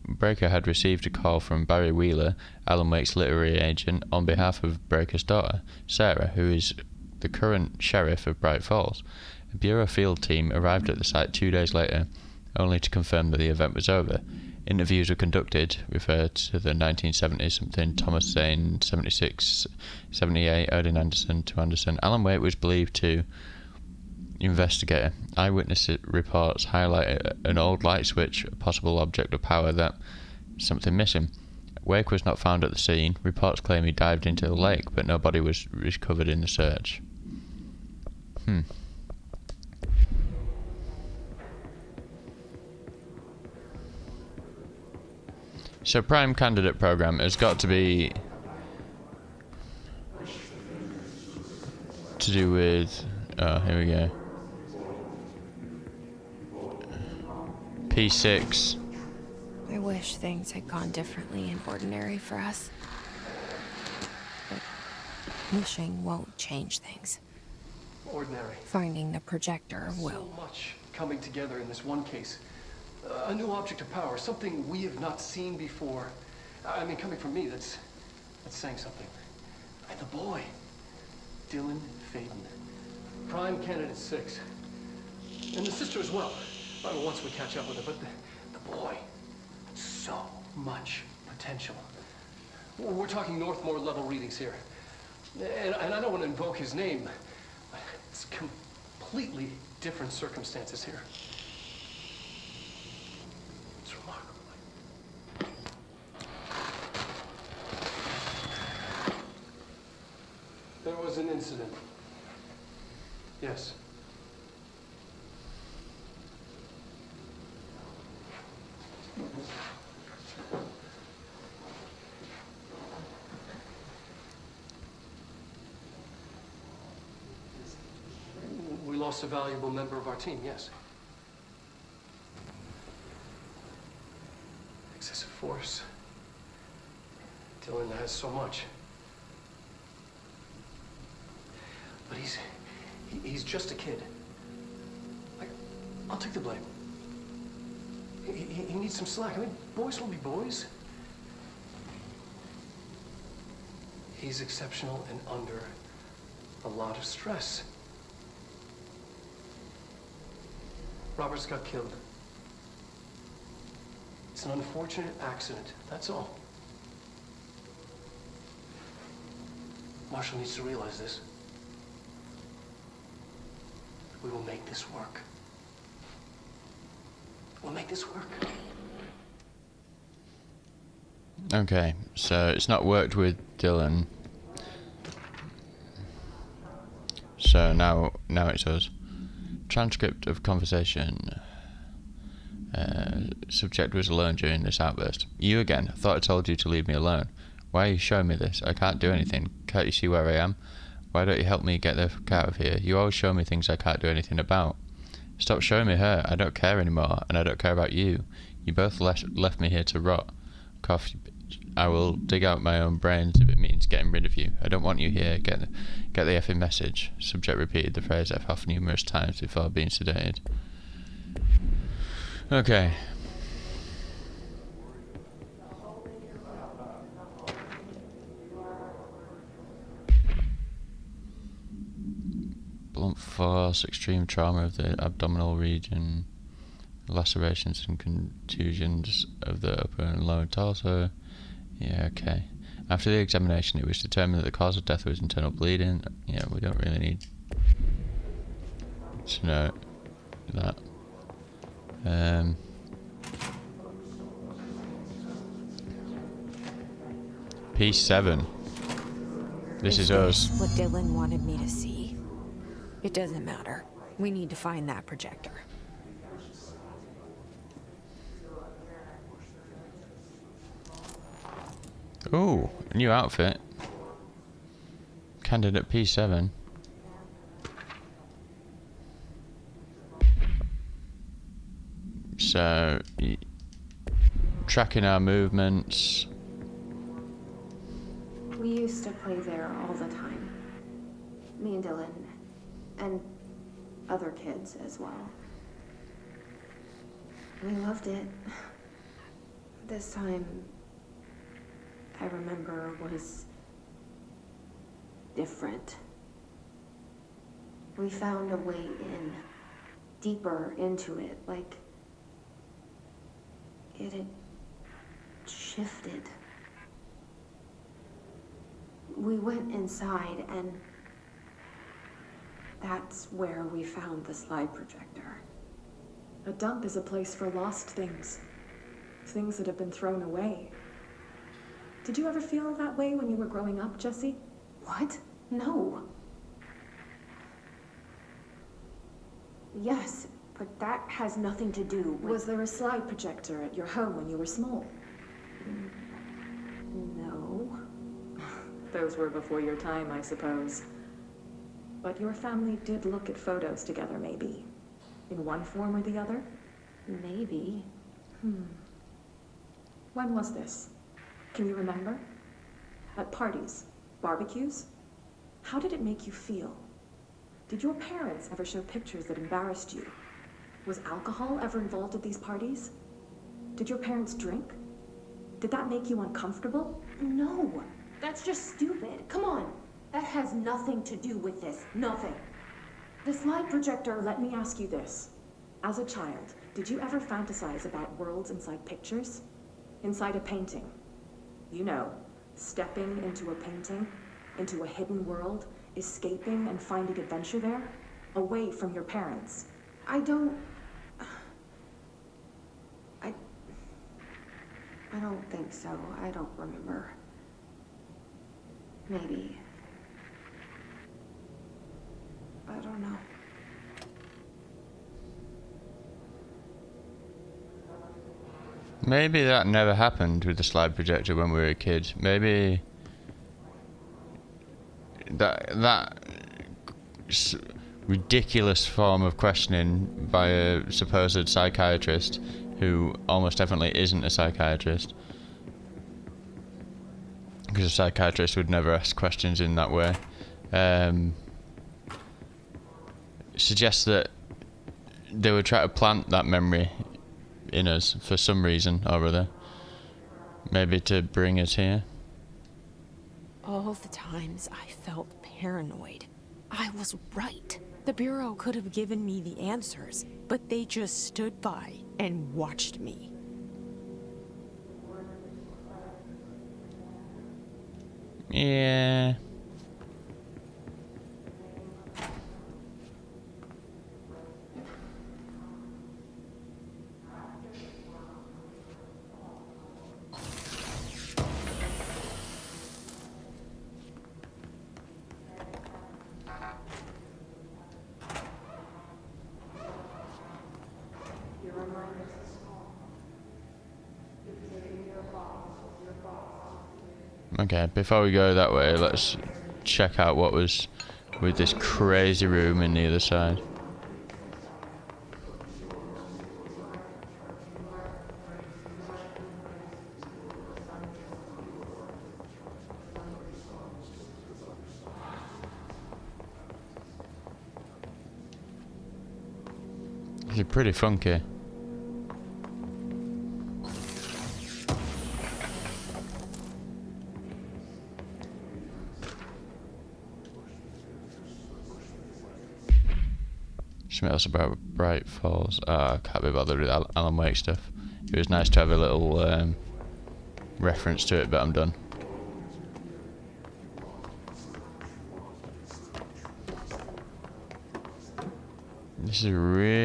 Breaker had received a call from Barry Wheeler, Alan Wake's literary agent, on behalf of Breaker's daughter, Sarah, who is the current sheriff of Bright Falls. A Bureau field team arrived at the site 2 days later, only to confirm that the event was over. Interviews were conducted, referred to the 1970s, something Thomas Zane, 76, 78, Odin Anderson to Anderson. Alan Wake was believed to investigate. Eyewitness reports highlight an old light switch, a possible object of power, that something missing. Wake was not found at the scene. Reports claim he dived into the lake, but no body was recovered in the search. So Prime Candidate program has got to be to do with... Oh, here we go. P6.
I wish things had gone differently in Ordinary for us. But wishing won't change things.
Ordinary.
Finding the projector will.
So much coming together in this one case. A new object of power, something we have not seen before. I mean, coming from me, that's saying something. And the boy, Dylan Faden, prime candidate 6, and the sister as well. Once we catch up with her, but the boy, so much potential. We're talking Northmore level readings here, and I don't want to invoke his name. It's completely different circumstances here. It's remarkable. There was an incident. Yes. We lost a valuable member of our team, yes. Excessive force. Dylan has so much. But he's just a kid. I'll take the blame. He needs some slack. I mean, boys will be boys. He's exceptional and under a lot of stress. Roberts got killed. It's an unfortunate accident, that's all. Marshall needs to realize this. We will make this work. We'll make this work.
Okay, so it's not worked with Dylan. So now it's us. Transcript of conversation. Subject was alone during this outburst. You again. I thought I told you to leave me alone. Why are you showing me this? I can't do anything. Can't you see where I am? Why don't you help me get the fuck out of here? You always show me things I can't do anything about. Stop showing me her. I don't care anymore, and I don't care about you. You both left me here to rot. Cough, you bitch. I will dig out my own brains if it means getting rid of you. I don't want you here. Get the effing message. Subject repeated the phrase F off numerous times before being sedated. Okay. Blunt force, extreme trauma of the abdominal region, lacerations and contusions of the upper and lower torso. Yeah, okay. After the examination, it was determined that the cause of death was internal bleeding. Yeah, we don't really need to know that. P7. This is us.
What Dylan wanted me to see? It doesn't matter. We need to find that projector.
Ooh, new outfit. Candidate P7. So, tracking our movements.
We used to play there all the time. Me and Dylan. And other kids as well. We loved it. This time, I remember, was different. We found a way in, deeper into it, like it had shifted. We went inside, and that's where we found the slide projector.
A dump is a place for lost things. Things that have been thrown away. Did you ever feel that way when you were growing up, Jesse?
What? No. Yes, but that has nothing to do with...
Was there a slide projector at your home when you were small?
No.
Those were before your time, I suppose. But your family did look at photos together, maybe. In one form or the other?
Maybe.
When was this? Can you remember? At parties? Barbecues? How did it make you feel? Did your parents ever show pictures that embarrassed you? Was alcohol ever involved at these parties? Did your parents drink? Did that make you uncomfortable?
No, that's just stupid. Come on. That has nothing to do with this. Nothing.
The slide projector, let me ask you this. As a child, did you ever fantasize about worlds inside pictures? Inside a painting? You know, stepping into a painting, into a hidden world, escaping and finding adventure there, away from your parents.
I don't think so. I don't remember. Maybe. I don't know.
Maybe that never happened with the slide projector when we were a kid. Maybe that ridiculous form of questioning by a supposed psychiatrist who almost definitely isn't a psychiatrist, because a psychiatrist would never ask questions in that way, suggests that they would try to plant that memory in us for some reason or other. Maybe to bring us here.
All the times I felt paranoid, I was right. The Bureau could have given me the answers, but they just stood by and watched me.
Yeah. Okay, before we go that way, let's check out what was with this crazy room in the other side. This is pretty funky. Smells about Bright Falls. I can't be bothered with Alan Wake stuff. It was nice to have a little reference to it, but I'm done. This is really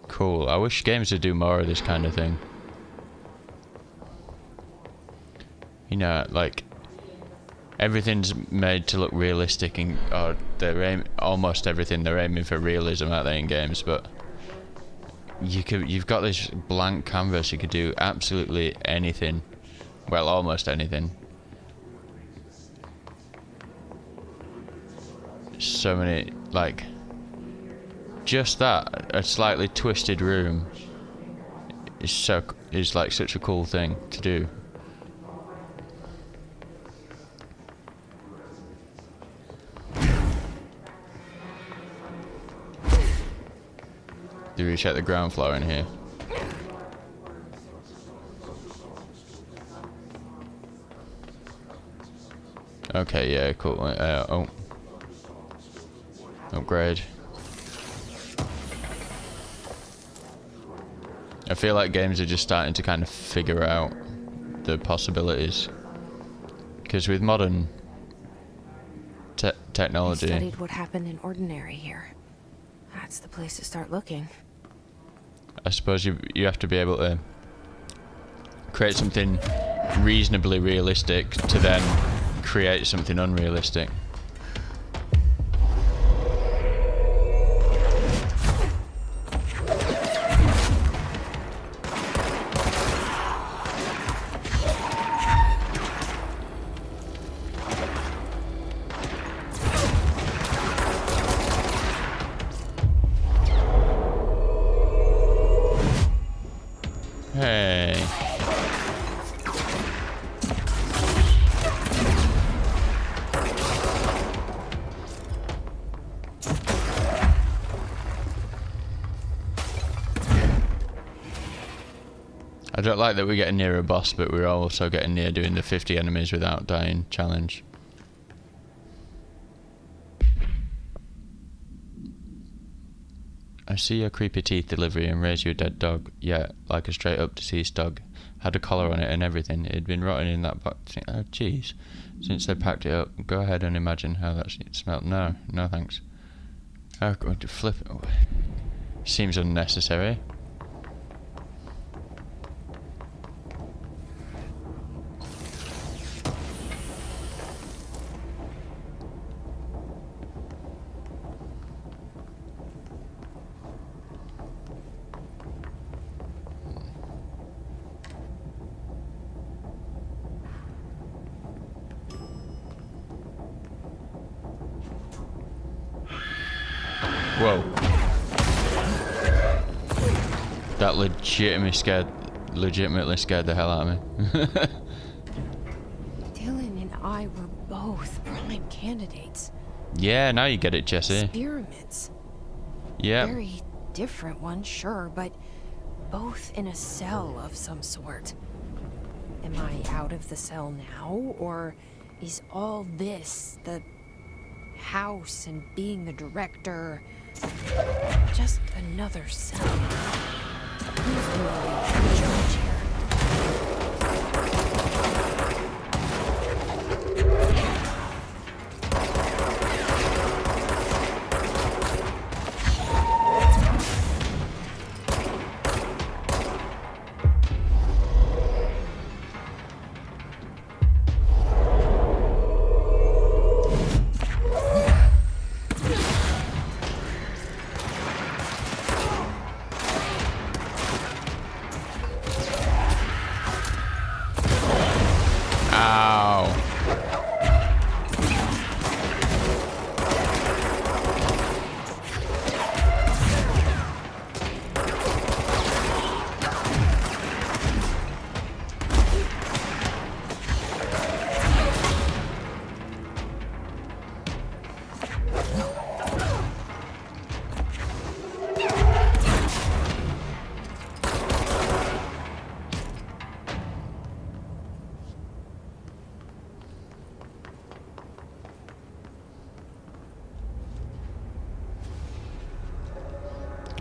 cool. I wish games would do more of this kind of thing. You know, like, everything's made to look realistic, and or almost everything they're aiming for realism, aren't they, in games? But you've got this blank canvas. You could do absolutely anything. Well, almost anything. So many, like, just that, a slightly twisted room is like such a cool thing to do. Do we check the ground floor in here? Okay, yeah, cool. Oh. Upgrade. I feel like games are just starting to kind of figure out the possibilities. Because with modern technology...
I studied what happened in Ordinary here. That's the place to start looking.
I suppose you have to be able to create something reasonably realistic to then create something unrealistic. don't like that we're getting near a boss, but we're also getting near doing the 50 enemies without dying challenge. I see your creepy teeth delivery and raise you a dead dog. Yeah, like a straight up deceased dog. Had a collar on it and everything. It'd been rotting in that box. Oh, jeez. Since they packed it up, go ahead and imagine how that shit smelled. No, no thanks. Oh, going to flip it. Seems unnecessary. Whoa. That legitimately scared the hell out of me.
Dylan and I were both prime candidates.
Yeah, now you get it, Jesse.
Experiments.
Yeah.
Very different ones, sure, but both in a cell of some sort. Am I out of the cell now, or is all this, the house and being the director, just another cell? Who's really in charge here?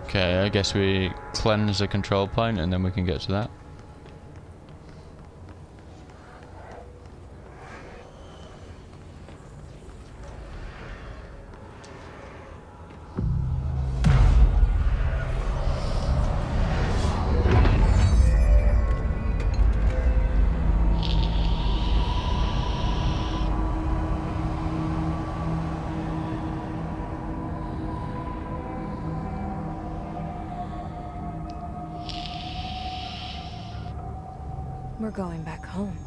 Okay, I guess we cleanse the control point and then we can get to that. We're going back home.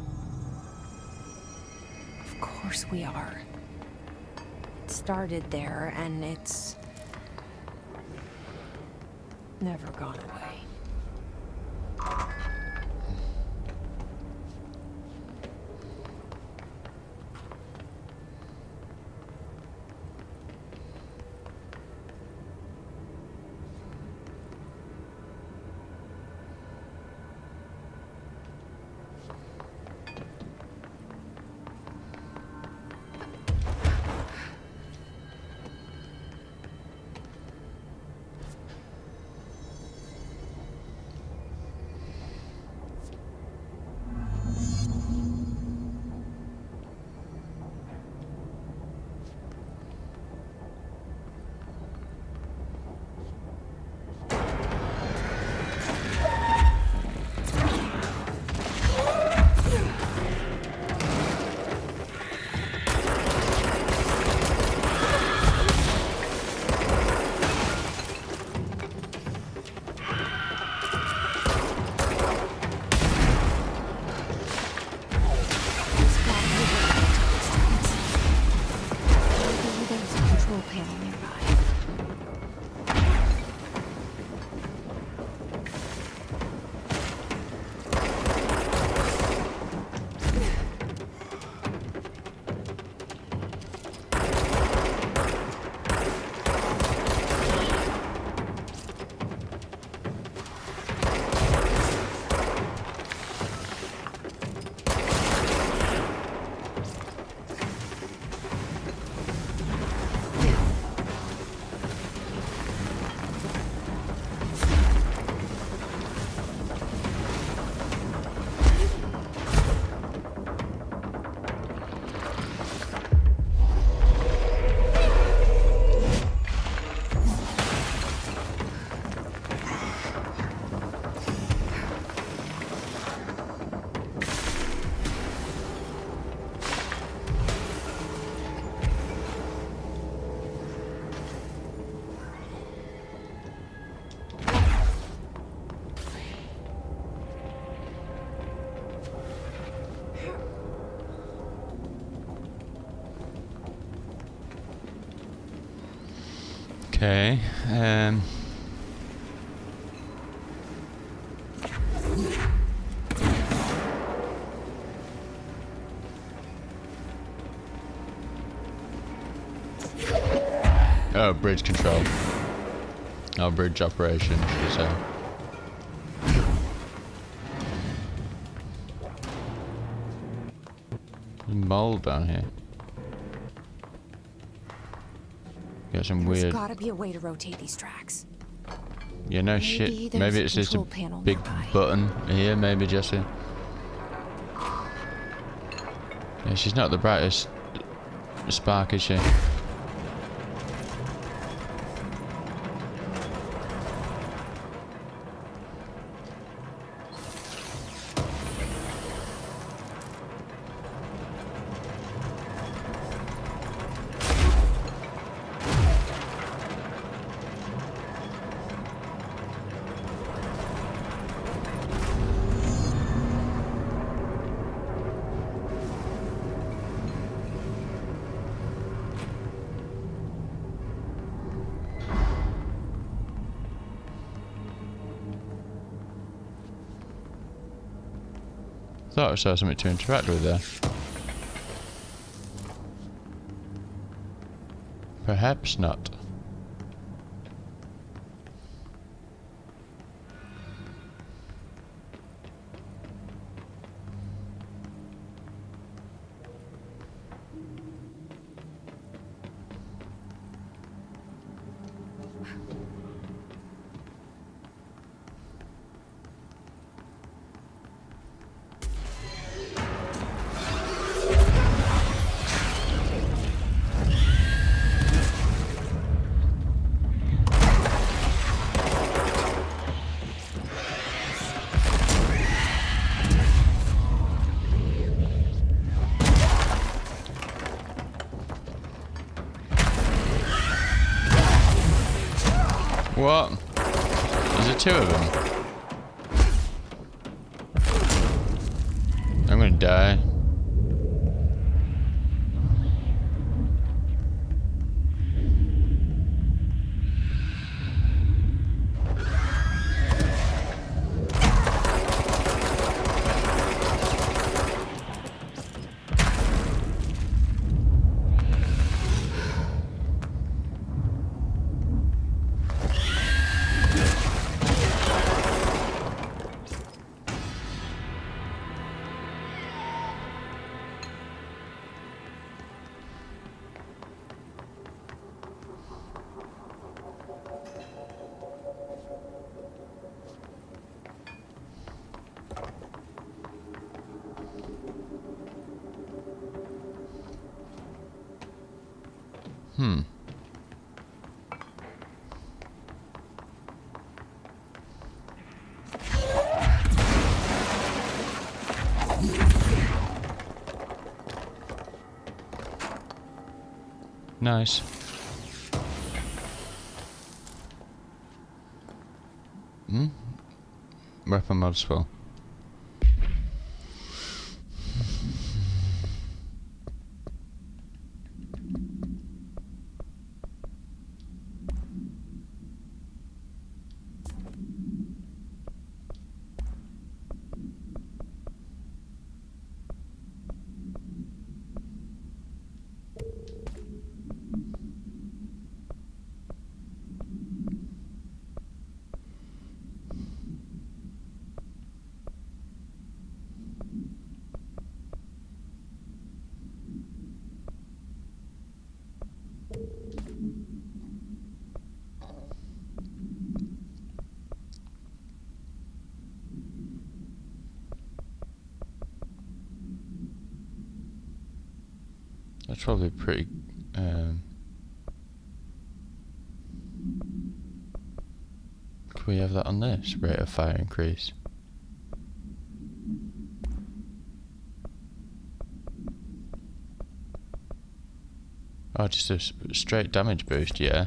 Of course we are. It started there, and it's never gone away.
Okay. Oh, bridge control. Oh, bridge operation, should we say. There's mold down here. Got some
There's
weird...
gotta be a way to rotate these tracks.
Yeah, no
Maybe
shit.
there's
Maybe
a
it's just a
control panel
big
nearby.
button here, maybe, Jesse. Yeah, she's not the brightest spark, is she? Thought I saw something to interact with there. Perhaps not. What? Is there two of them? I'm gonna die. Nice. Weapon mods full. That's probably pretty. Can we have that on this? Rate of fire increase. Oh, just a straight damage boost, yeah.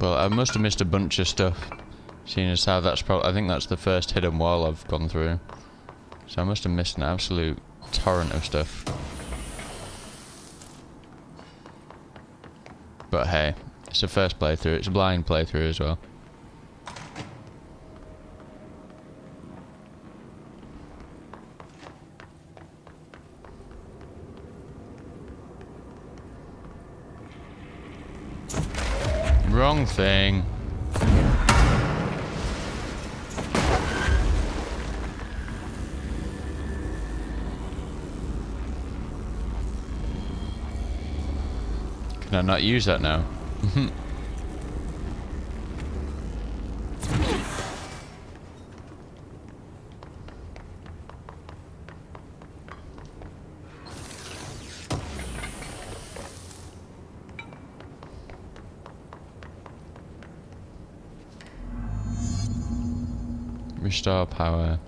Well, I must have missed a bunch of stuff, seeing as how that's probably, I think that's the first hidden wall I've gone through. So I must have missed an absolute torrent of stuff. But hey, it's a first playthrough, it's a blind playthrough as well. Wrong thing. Can I not use that now? Restore power.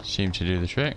Seem to do the trick.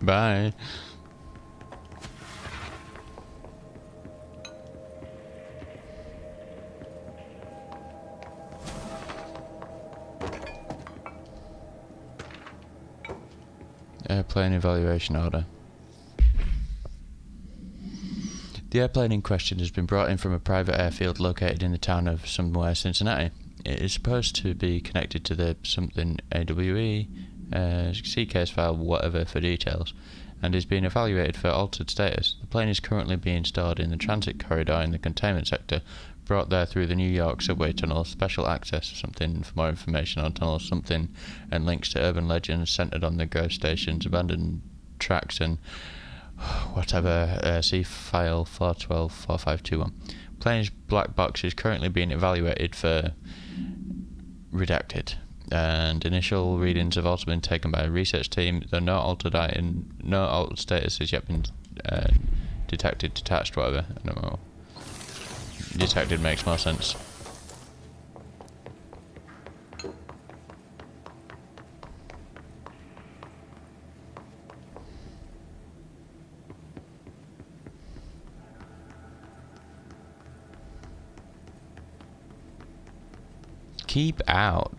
Bye. Airplane evaluation order. The airplane in question has been brought in from a private airfield located in the town of somewhere Cincinnati. It is supposed to be connected to the something AWE, see case file, whatever for details, and is being evaluated for altered status. The plane is currently being stored in the transit corridor in the containment sector, brought there through the New York subway tunnel, special access, something for more information on tunnel, something, and links to urban legends centered on the ghost stations, abandoned tracks, and whatever, see file 4124521. Plane's black box is currently being evaluated for redacted, and initial readings have also been taken by a research team, though no altered status has yet been detected, detached, whatever. I don't know. Detected makes more sense. Keep out.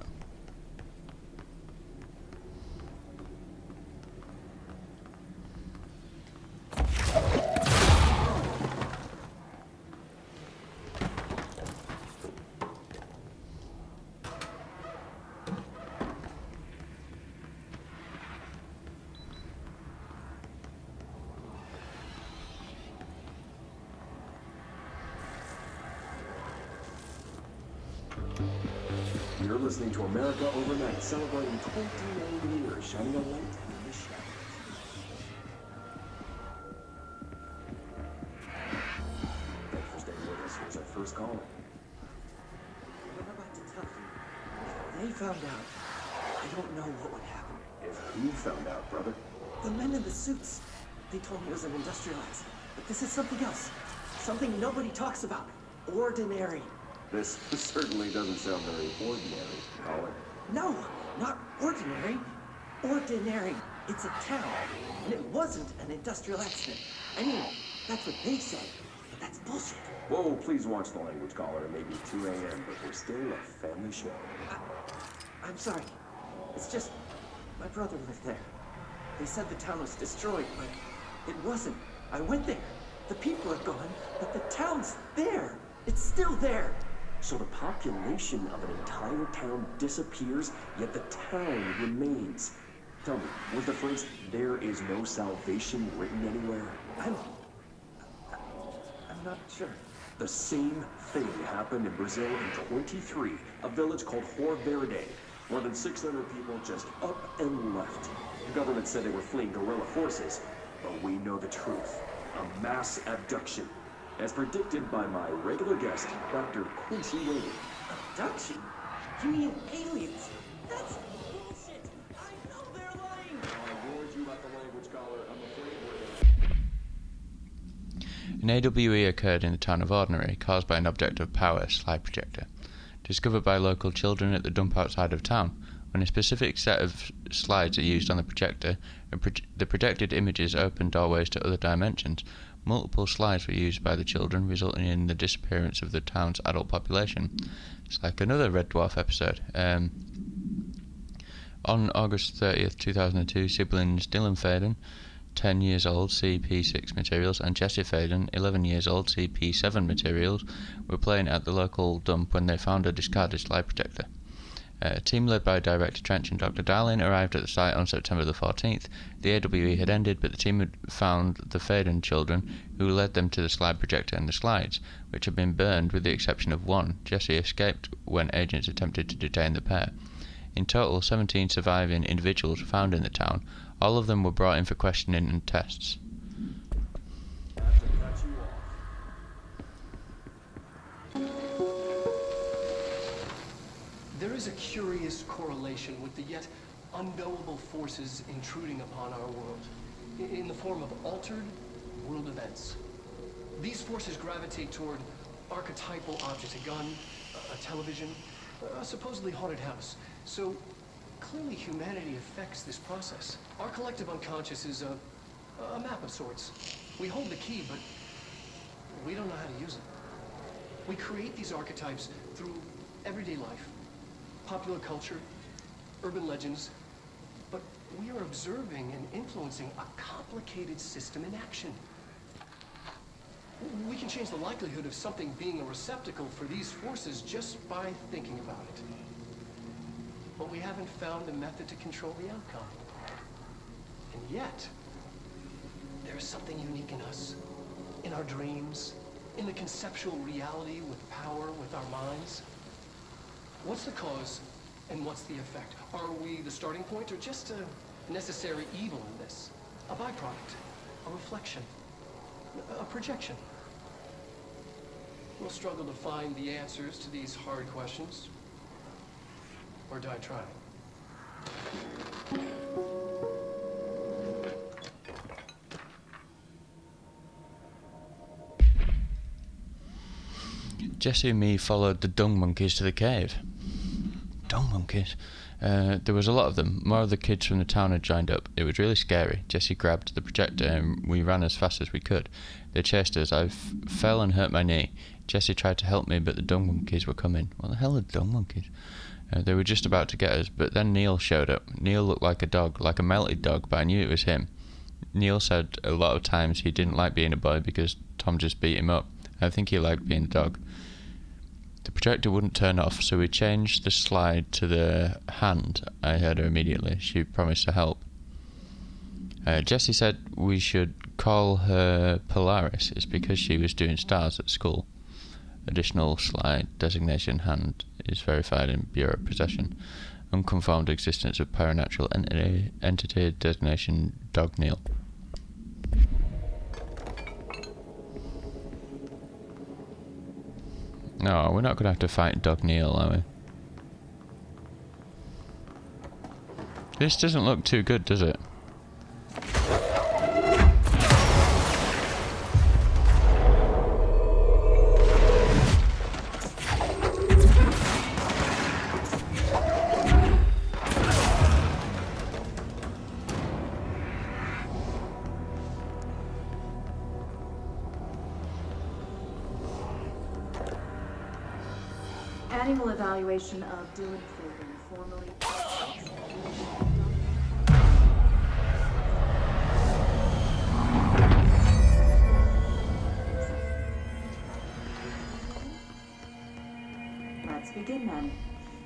You're listening to America Overnight, celebrating 29 years, shining a light in the shadows. Thanks for staying with us. Here's our first caller.
I'm about to tell you. If they found out, I don't know what would happen.
If who found out, brother?
The men in the suits. They told me it was an industrial accident, but this is something else. Something nobody talks about. Ordinary.
This certainly doesn't sound very ordinary, Colin.
No, not ordinary. Ordinary. It's a town, and it wasn't an industrial accident. I mean, that's what they said, but that's bullshit.
Whoa, please watch the language, caller. It may be 2 a.m., but we're still a family show.
I'm sorry. It's just, my brother lived there. They said the town was destroyed, but it wasn't. I went there. The people are gone, but the town's there. It's still there.
So the population of an entire town disappears, yet the town remains. Tell me, was the phrase, "there is no salvation" written anywhere?
I'm not sure.
The same thing happened in Brazil in 23, a village called Hor Verde. More than 600 people just up and left. The government said they were fleeing guerrilla forces, but we know the truth. A mass abduction. As predicted by my regular guest, Dr. Quincy Rainey.
Abduction? You mean aliens? That's bullshit! I know they're lying!
I warned you about the language, caller. I'm afraid we're
An AWE occurred in the town of Ordinary, caused by an object of power slide projector. Discovered by local children at the dump outside of town. When a specific set of slides are used on the projector, the projected images open doorways to other dimensions. Multiple slides were used by the children, resulting in the disappearance of the town's adult population. It's like another Red Dwarf episode. On August 30th, 2002, siblings Dylan Faden, 10 years old, CP6 materials, and Jesse Faden, 11 years old, CP7 materials, were playing at the local dump when they found a discarded slide projector. A team led by Director Trench and Dr. Darling arrived at the site on September the 14th. The AWE had ended, but the team had found the Faden children, who led them to the slide projector and the slides, which had been burned with the exception of one. Jesse escaped when agents attempted to detain the pair. In total, 17 surviving individuals were found in the town. All of them were brought in for questioning and tests.
There is a curious correlation with the yet unknowable forces intruding upon our world, in the form of altered world events. These forces gravitate toward archetypal objects, a gun, a television, a supposedly haunted house. So clearly humanity affects this process. Our collective unconscious is a map of sorts. We hold the key, but we don't know how to use it. We create these archetypes through everyday life. Popular culture, urban legends, but we are observing and influencing a complicated system in action. We can change the likelihood of something being a receptacle for these forces just by thinking about it. But we haven't found a method to control the outcome. And yet, there is something unique in us, in our dreams, in the conceptual reality with power, with our minds. What's the cause and what's the effect? Are we the starting point or just a necessary evil in this? A byproduct, a reflection, a projection? We'll struggle to find the answers to these hard questions, or die trying.
Jesse and me followed the dung monkeys to the cave. Dung monkeys? There was a lot of them. More of the kids from the town had joined up. It was really scary. Jesse grabbed the projector and we ran as fast as we could. They chased us. I fell and hurt my knee. Jesse tried to help me, but the dung monkeys were coming. What the hell are dung monkeys? They were just about to get us, but then Neil showed up. Neil looked like a dog, like a melted dog, but I knew it was him. Neil said a lot of times he didn't like being a boy because Tom just beat him up. I think he liked being a dog. The projector wouldn't turn off, so we changed the slide to the hand. I heard her immediately. She promised to help. Jessie said we should call her Polaris. It's because she was doing stars at school. Additional slide designation hand is verified in Bureau of Possession. Unconfirmed existence of paranatural entity designation Dog Neil. No, we're not going to have to fight Dog Neil, are we? This doesn't look too good, does it?
Annual evaluation of Dylan Fagan, formerly... Let's begin then.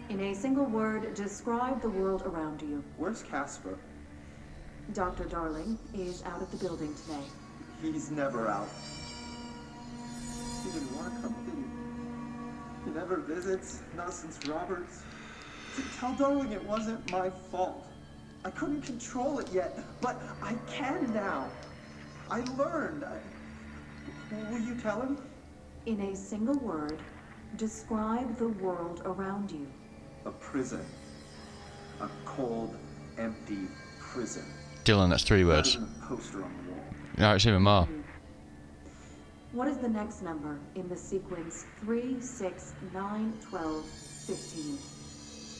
In a single word, describe the world around you.
Where's Casper?
Dr. Darling is out of the building today.
He's never out. He didn't want to come, did he? He never visits, not since Roberts. Tell Darling it wasn't my fault. I couldn't control it yet, but I can now. I learned. Will you tell him?
In a single word, describe the world around you.
A prison. A cold, empty prison.
Dylan, that's 3 words.
Rather than a poster on the wall.
No, it's even more.
What is the next number in the sequence 3, 6, 9, 12, 15?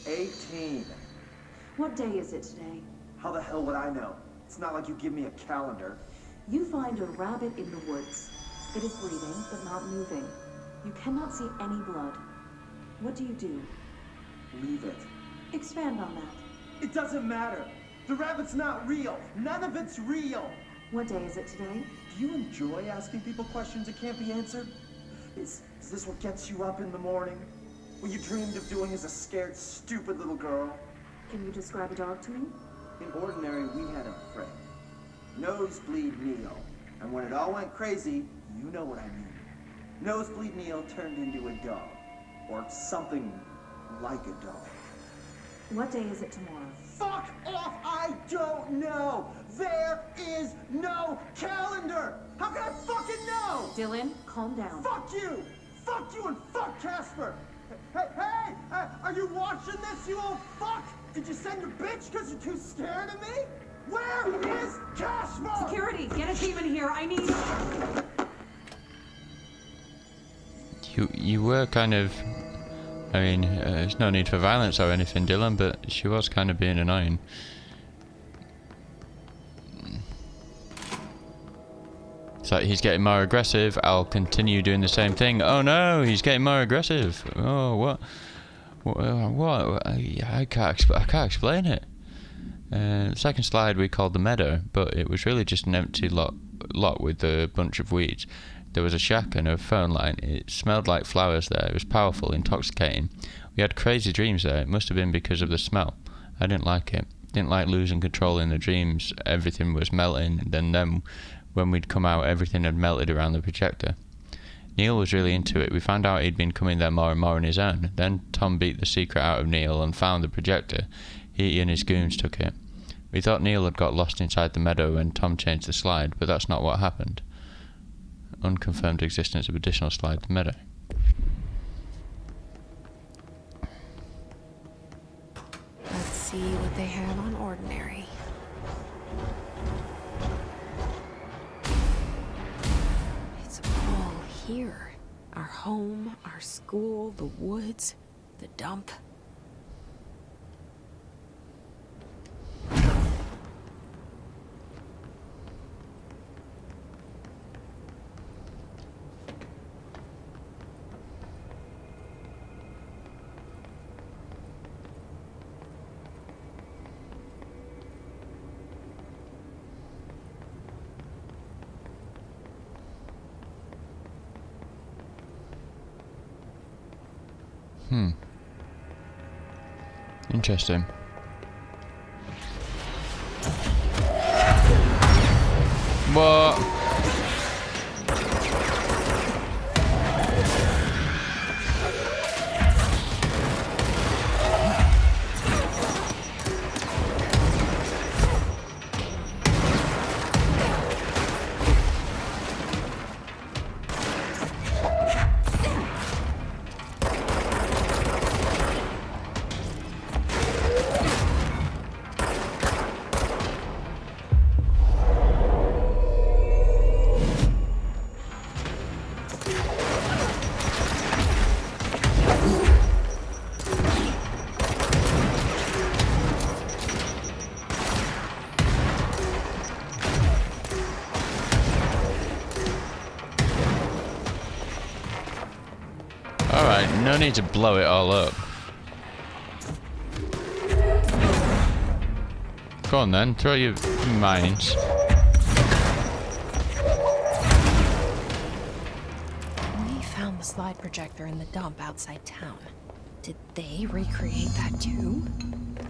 18.
What day is it today?
How the hell would I know? It's not like you give me a calendar.
You find a rabbit in the woods. It is breathing, but not moving. You cannot see any blood. What do you do?
Leave it.
Expand on that.
It doesn't matter. The rabbit's not real. None of it's real.
What day is it today?
Do you enjoy asking people questions that can't be answered? Is this what gets you up in the morning? What you dreamed of doing as a scared, stupid little girl?
Can you describe a dog to me?
In Ordinary, we had a friend. Nosebleed Neil. And when it all went crazy, you know what I mean. Nosebleed Neil turned into a dog. Or something like a dog.
What day is it tomorrow?
Fuck off! I don't know! There is no calendar! How can I fucking know?
Dylan, calm down.
Fuck you! Fuck you and fuck Casper! Hey! Are you watching this, you old fuck? Did you send your bitch because you're too scared of me? Where is Casper?
Security, get a team in here. I need...
You were kind of... I mean, there's no need for violence or anything, Dylan, but she was kind of being annoying. It's like, he's getting more aggressive, I'll continue doing the same thing. Oh no, he's getting more aggressive. Oh, what? I can't explain it. The second slide we called the meadow, but it was really just an empty lot with a bunch of weeds. There was a shack and a phone line. It smelled like flowers there. It was powerful, intoxicating. We had crazy dreams there. It must have been because of the smell. I didn't like it. Didn't like losing control in the dreams. Everything was melting. Then when we'd come out, everything had melted around the projector. Neil was really into it. We found out he'd been coming there more and more on his own. Then Tom beat the secret out of Neil and found the projector. He and his goons took it. We thought Neil had got lost inside the meadow when Tom changed the slide, but that's not what happened. Unconfirmed existence of additional slide to meadow.
Let's see what they have on Ordinary. It's all here. Our home, our school, the woods, the dump.
Interesting. What? Alright, no need to blow it all up. Go on then, throw your mines.
We found the slide projector in the dump outside town. Did they recreate that too?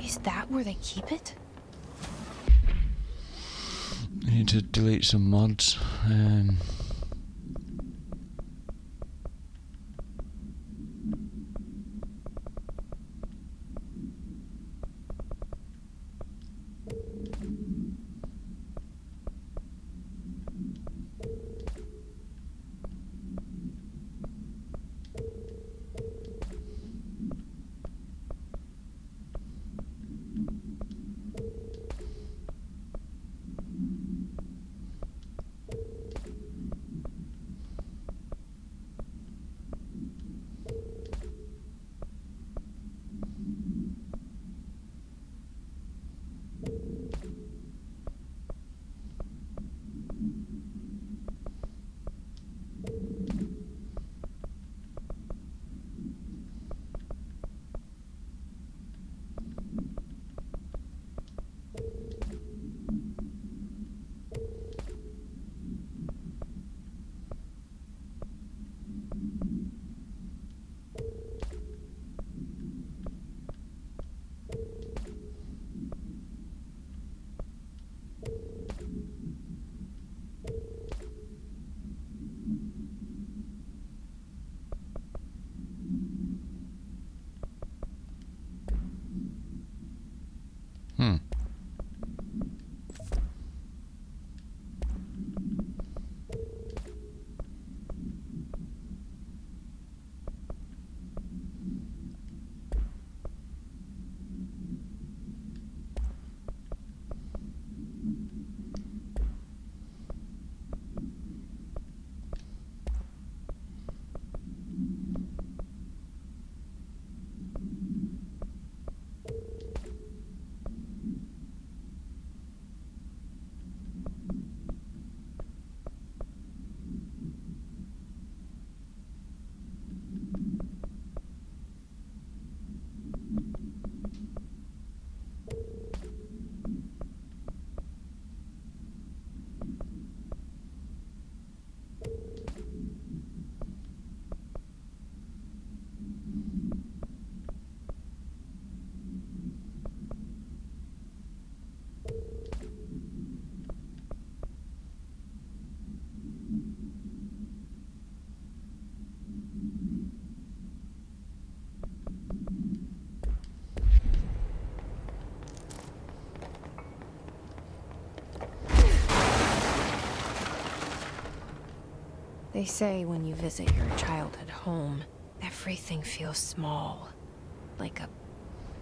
Is that where they keep it?
I need to delete some mods.
They say when you visit your childhood home, everything feels small. Like a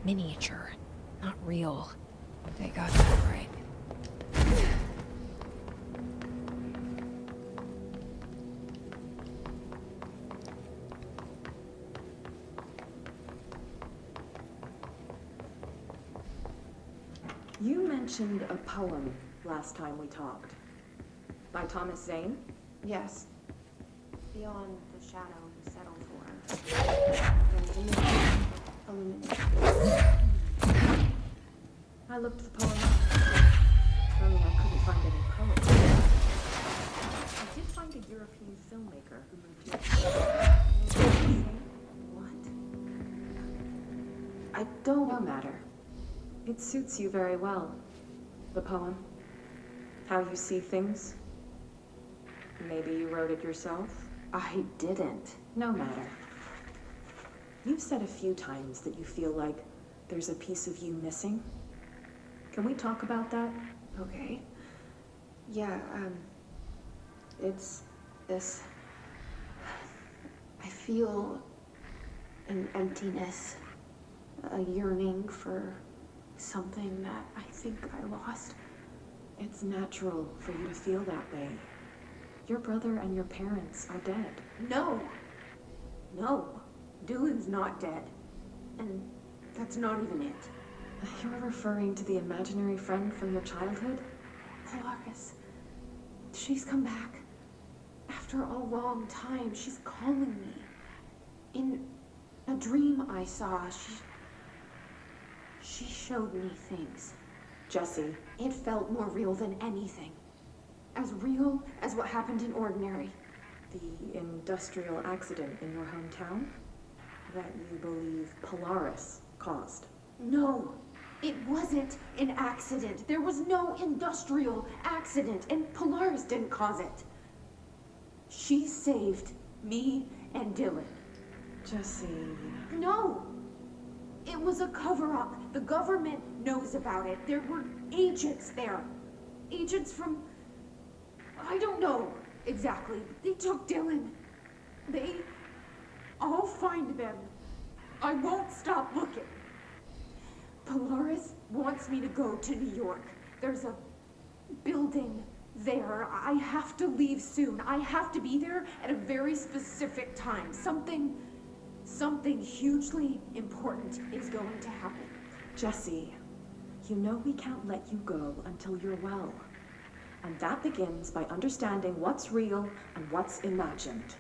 miniature, not real. They got that right.
You mentioned a poem last time we talked. By Thomas Zane?
Yes. Beyond the shadow he settled for.
I looked the poem up. Only I couldn't find any poets. I did find a European filmmaker who moved here. What? I don't no matter. It suits you very well. The poem. How you see things. Maybe you wrote it yourself?
I didn't.
No matter. You've said a few times that you feel like there's a piece of you missing. Can we talk about that?
Okay. Yeah, it's this. I feel an emptiness, a yearning for something that I think I lost.
It's natural for you to feel that way. Your brother and your parents are dead.
No. No. Dylan's not dead. And that's not even it.
You're referring to the imaginary friend from your childhood?
Polaris. She's come back. After a long time, she's calling me. In a dream I saw, she showed me things.
Jesse,
It felt more real than anything. As real as what happened in Ordinary.
the industrial accident in your hometown that you believe Polaris caused.
No, it wasn't an accident. There was no industrial accident, and Polaris didn't cause it. She saved me and Dylan.
Jesse.
No! It was a cover-up. The government knows about it. There were agents there. Agents from... I don't know exactly. They took Dylan. I'll find them. I won't stop looking. Polaris wants me to go to New York. There's a building there. I have to leave soon. I have to be there at a very specific time. Something hugely important is going to happen.
Jesse, you know we can't let you go until you're well. And that begins by understanding what's real and what's imagined.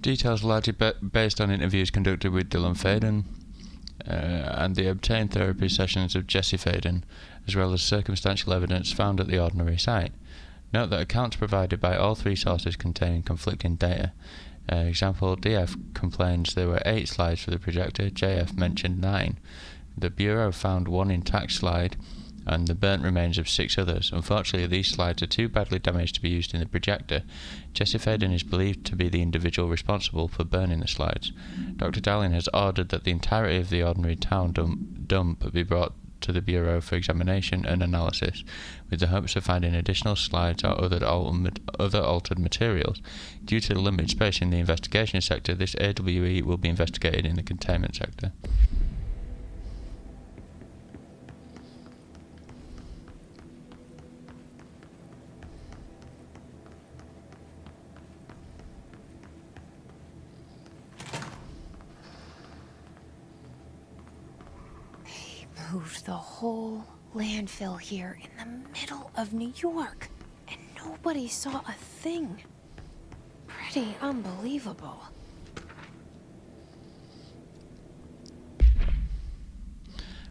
Details largely based on interviews conducted with Dylan Faden and the obtained therapy sessions of Jesse Faden, as well as circumstantial evidence found at the Ordinary site. Note that accounts provided by all three sources contain conflicting data. Example, DF complains there were 8 slides for the projector, JF mentioned 9. The Bureau found 1 intact slide and the burnt remains of 6 others. Unfortunately, these slides are too badly damaged to be used in the projector. Jesse Faden is believed to be the individual responsible for burning the slides. Dr. Dowling has ordered that the entirety of the Ordinary town dump be brought to the Bureau for examination and analysis, with the hopes of finding additional slides or other altered materials. Due to the limited space in the investigation sector, this AWE will be investigated in the containment sector.
Moved the whole landfill here in the middle of New York, and nobody saw a thing. Pretty unbelievable.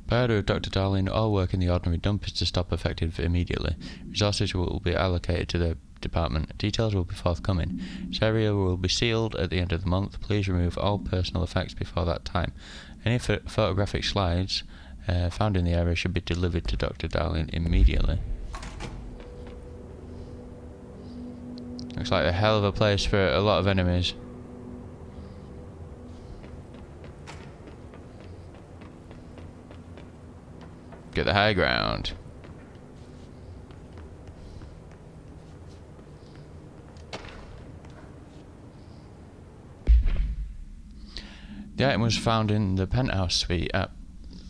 Per order of Dr. Darling, all work in the Ordinary dump is to stop effective immediately. Resources will be allocated to the department. Details will be forthcoming. This area will be sealed at the end of the month. Please remove all personal effects before that time. Any photographic slides found in the area should be delivered to Dr. Darling immediately. Looks like a hell of a place for a lot of enemies. Get the high ground. The item was found in the penthouse suite at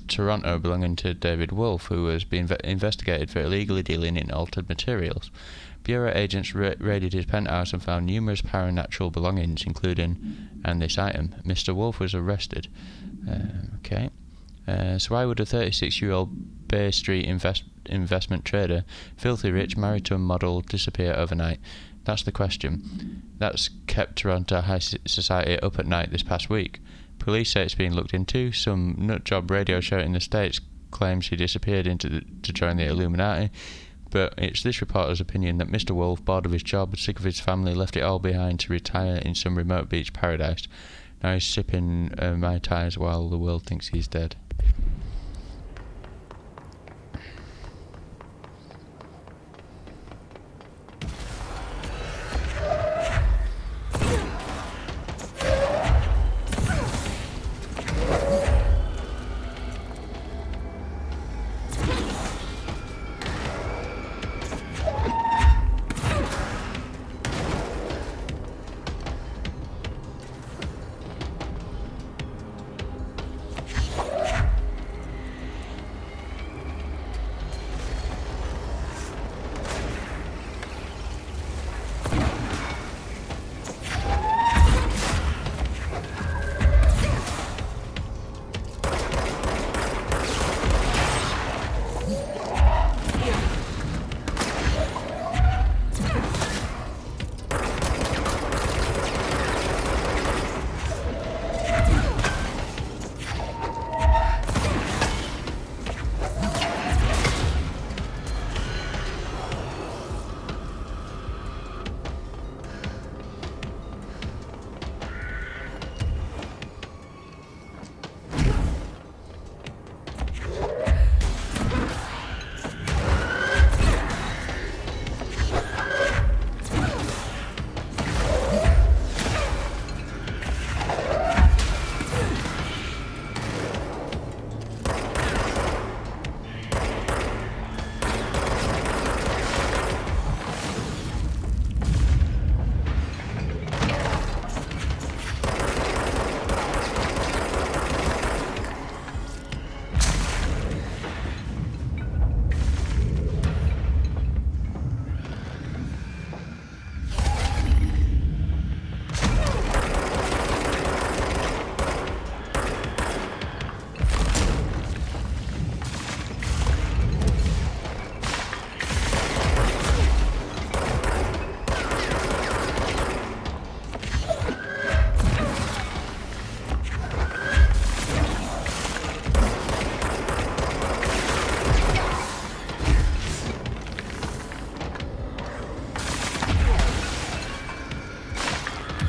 Toronto belonging to David Wolf, who was being investigated for illegally dealing in altered materials. Bureau agents raided his penthouse and found numerous paranatural belongings, including this item. Mr. Wolf was arrested. So why would a 36-year-old Bay Street investment trader, filthy rich, married to a model, disappear overnight? That's the question. That's kept Toronto high society up at night this past week. Police say it's being looked into. Some nutjob radio show in the States claims he disappeared to join the Illuminati, but it's this reporter's opinion that Mr. Wolf, bored of his job, sick of his family, left it all behind to retire in some remote beach paradise. Now he's sipping Mai Tais while the world thinks he's dead.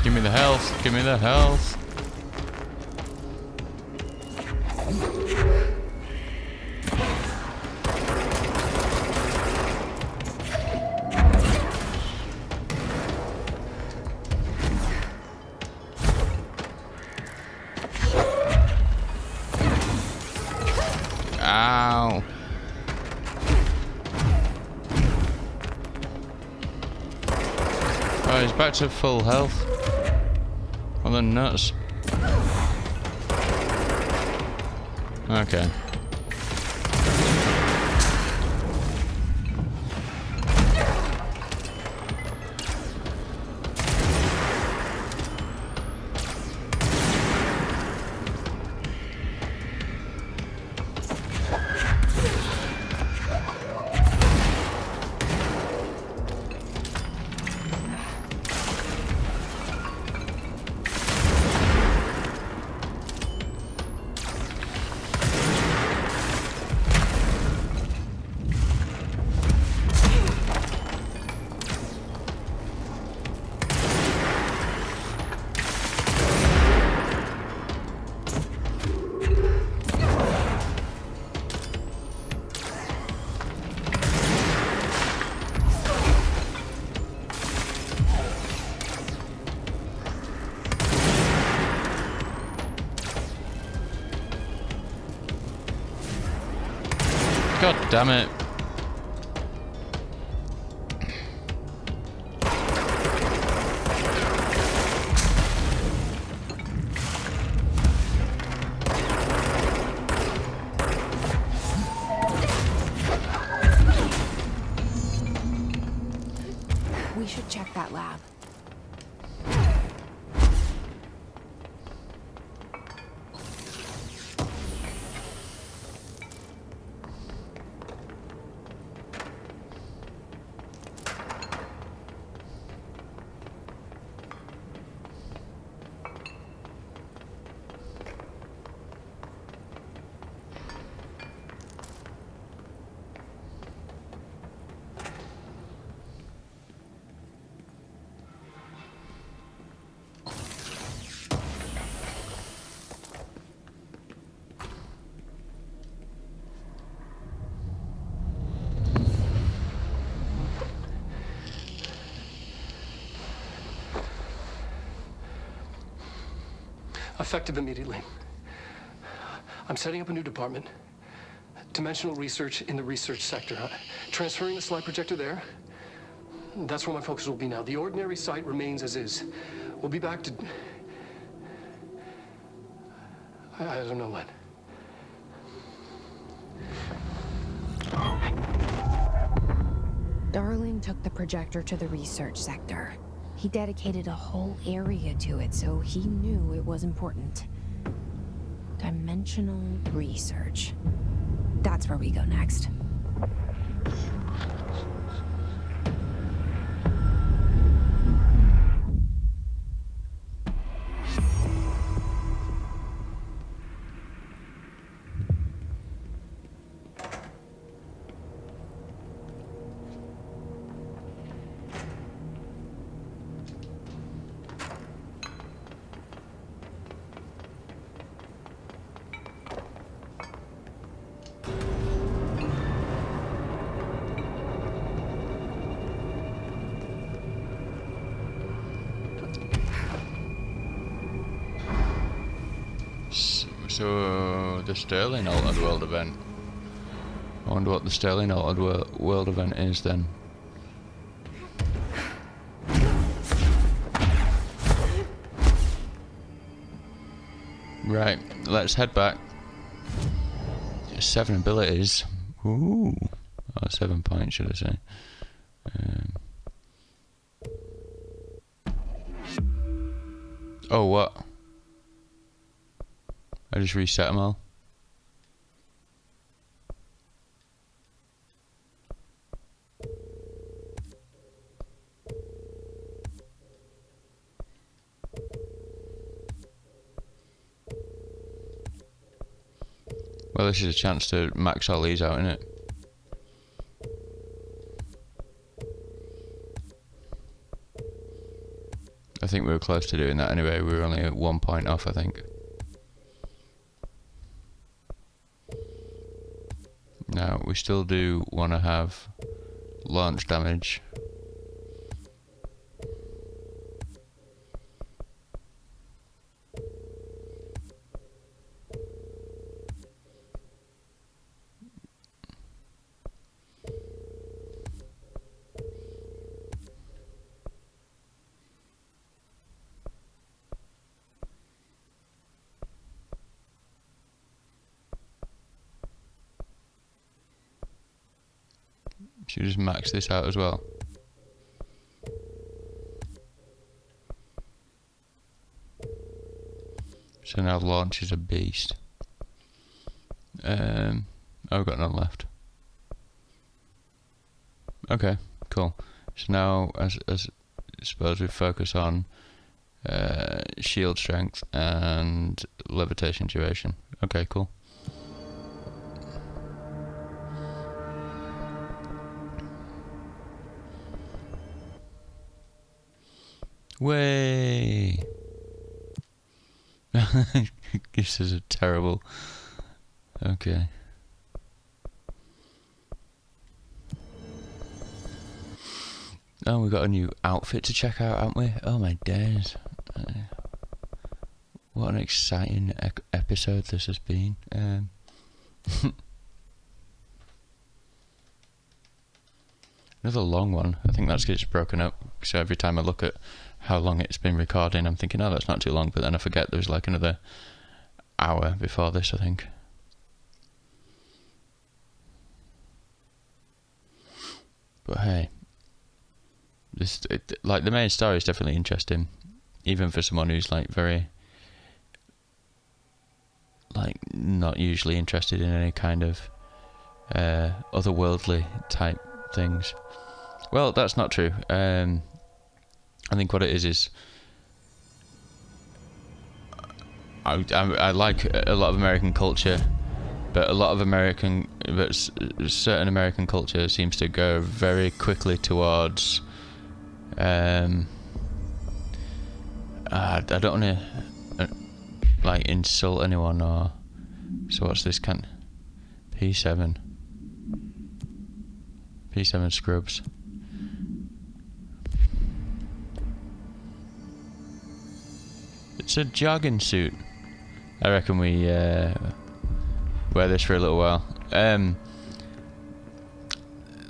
Give me the health. Give me the health. Ow. Oh, he's back to full health. Well, then nuts. Okay. God damn it.
We should check that lab.
Effective immediately. I'm setting up a new department. Dimensional research in the research sector. Transferring the slide projector there. That's where my focus will be now. The ordinary site remains as is. We'll be back to... I don't know when.
Darling took the projector to the research sector. He dedicated a whole area to it, so he knew it was important. Dimensional research. That's where we go next.
So the Sterling Altered World event. I wonder what the Sterling Altered World event is then. Right, let's head back. 7 abilities. Ooh. Oh, 7 points, should I say. Oh, what? I just reset them all. Well, this is a chance to max all these out, innit? I think we were close to doing that anyway. We were only at 1 point off, I think. Now, we still do want to have launch damage. Should we just max this out as well? So now launch is a beast. Oh, we've got none left. Okay, cool. So now, as I suppose we focus on shield strength and levitation duration. Okay, cool. Way. This is a terrible. Okay. Oh, we got a new outfit to check out, haven't we? Oh my days! What an exciting episode this has been. Another long one. I think that's 'cause it's broken up. So every time I look at how long it's been recording, I'm thinking, oh, that's not too long. But then I forget there's like another hour before this, I think. But hey, like the main story is definitely interesting, even for someone who's like very, like not usually interested in any kind of otherworldly type things. Well, that's not true. I think what it is I like a lot of American culture, but certain American culture seems to go very quickly towards I don't want to like insult anyone, or so what's this kind P7 scrubs. It's a jogging suit. I reckon we wear this for a little while.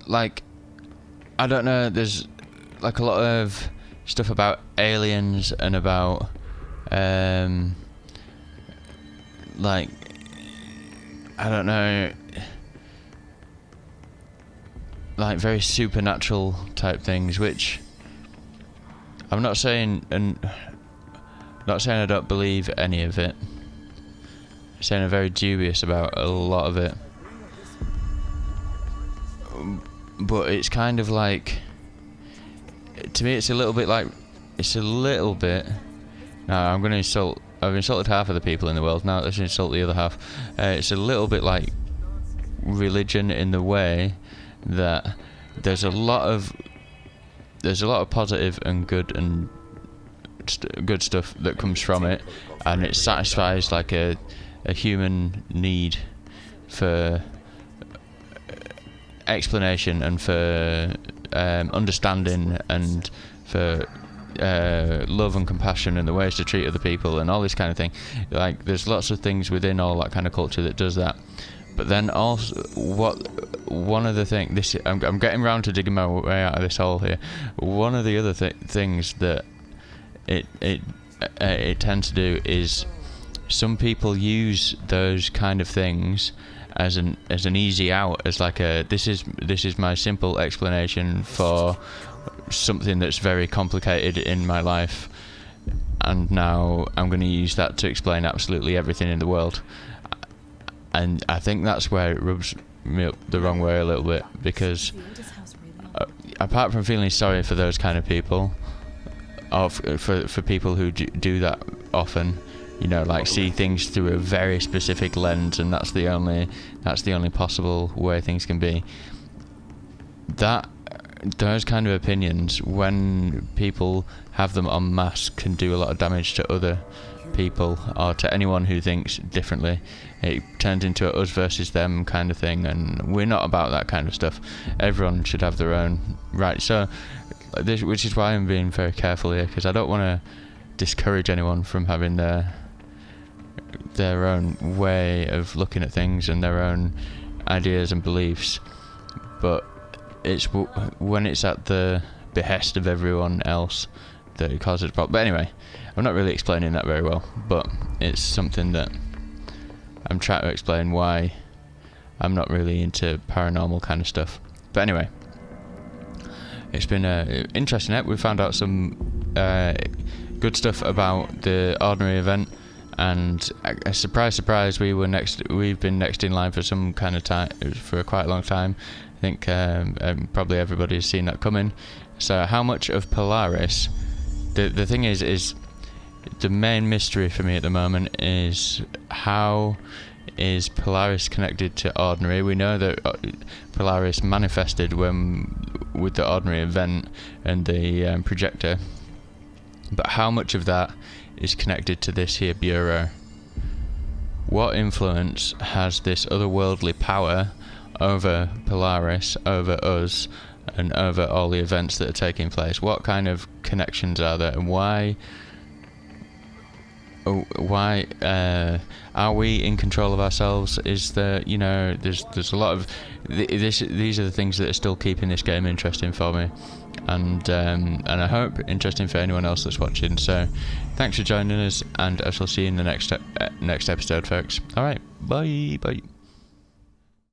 Like, I don't know, there's like a lot of stuff about aliens and about like, I don't know, like very supernatural type things, which I'm not saying I don't believe any of it. I'm saying I'm very dubious about a lot of it. But it's kind of like, to me it's a little bit, now I'm going to insult, I've insulted half of the people in the world, now let's insult the other half. It's a little bit like religion in the way that there's a lot of positive and good stuff that comes from it, and it satisfies like a human need for explanation and for understanding and for love and compassion and the ways to treat other people and all this kind of thing. Like, there's lots of things within all that kind of culture that does that. But then also, one of the things, I'm getting around to digging my way out of this hole here. One of the other things that it tends to do is some people use those kind of things as an easy out, as like this is my simple explanation for something that's very complicated in my life, and now I'm going to use that to explain absolutely everything in the world. And I think that's where it rubs me up the wrong way a little bit, because apart from feeling sorry for those kind of people, or for people who do that often, you know, like see things through a very specific lens, and that's the only possible way things can be. That those kind of opinions, when people have them en masse, can do a lot of damage to other people or to anyone who thinks differently. It turns into a us versus them kind of thing, and we're not about that kind of stuff. Everyone should have their own right. So this, which is why I'm being very careful here, because I don't want to discourage anyone from having their own way of looking at things and their own ideas and beliefs, but it's when it's at the behest of everyone else that it causes a problem. But anyway, I'm not really explaining that very well, but it's something that I'm trying to explain why I'm not really into paranormal kind of stuff. But anyway, it's been an interesting ep. We found out some good stuff about the Ordinary event, and surprise, we've been next in line for some kind of time, for quite a long time. I think probably everybody's seen that coming. So how much of Polaris, the thing is the main mystery for me at the moment is, how is Polaris connected to Ordinary? We know that Polaris manifested with the Ordinary event and the projector, but how much of that is connected to this here Bureau? What influence has this otherworldly power over Polaris, over us, and over all the events that are taking place? What kind of connections are there, and why are we in control of ourselves? Is there, there's a lot of these are the things that are still keeping this game interesting for me, and I hope interesting for anyone else that's watching. So thanks for joining us, and I shall see you in the next episode, folks. All right, bye.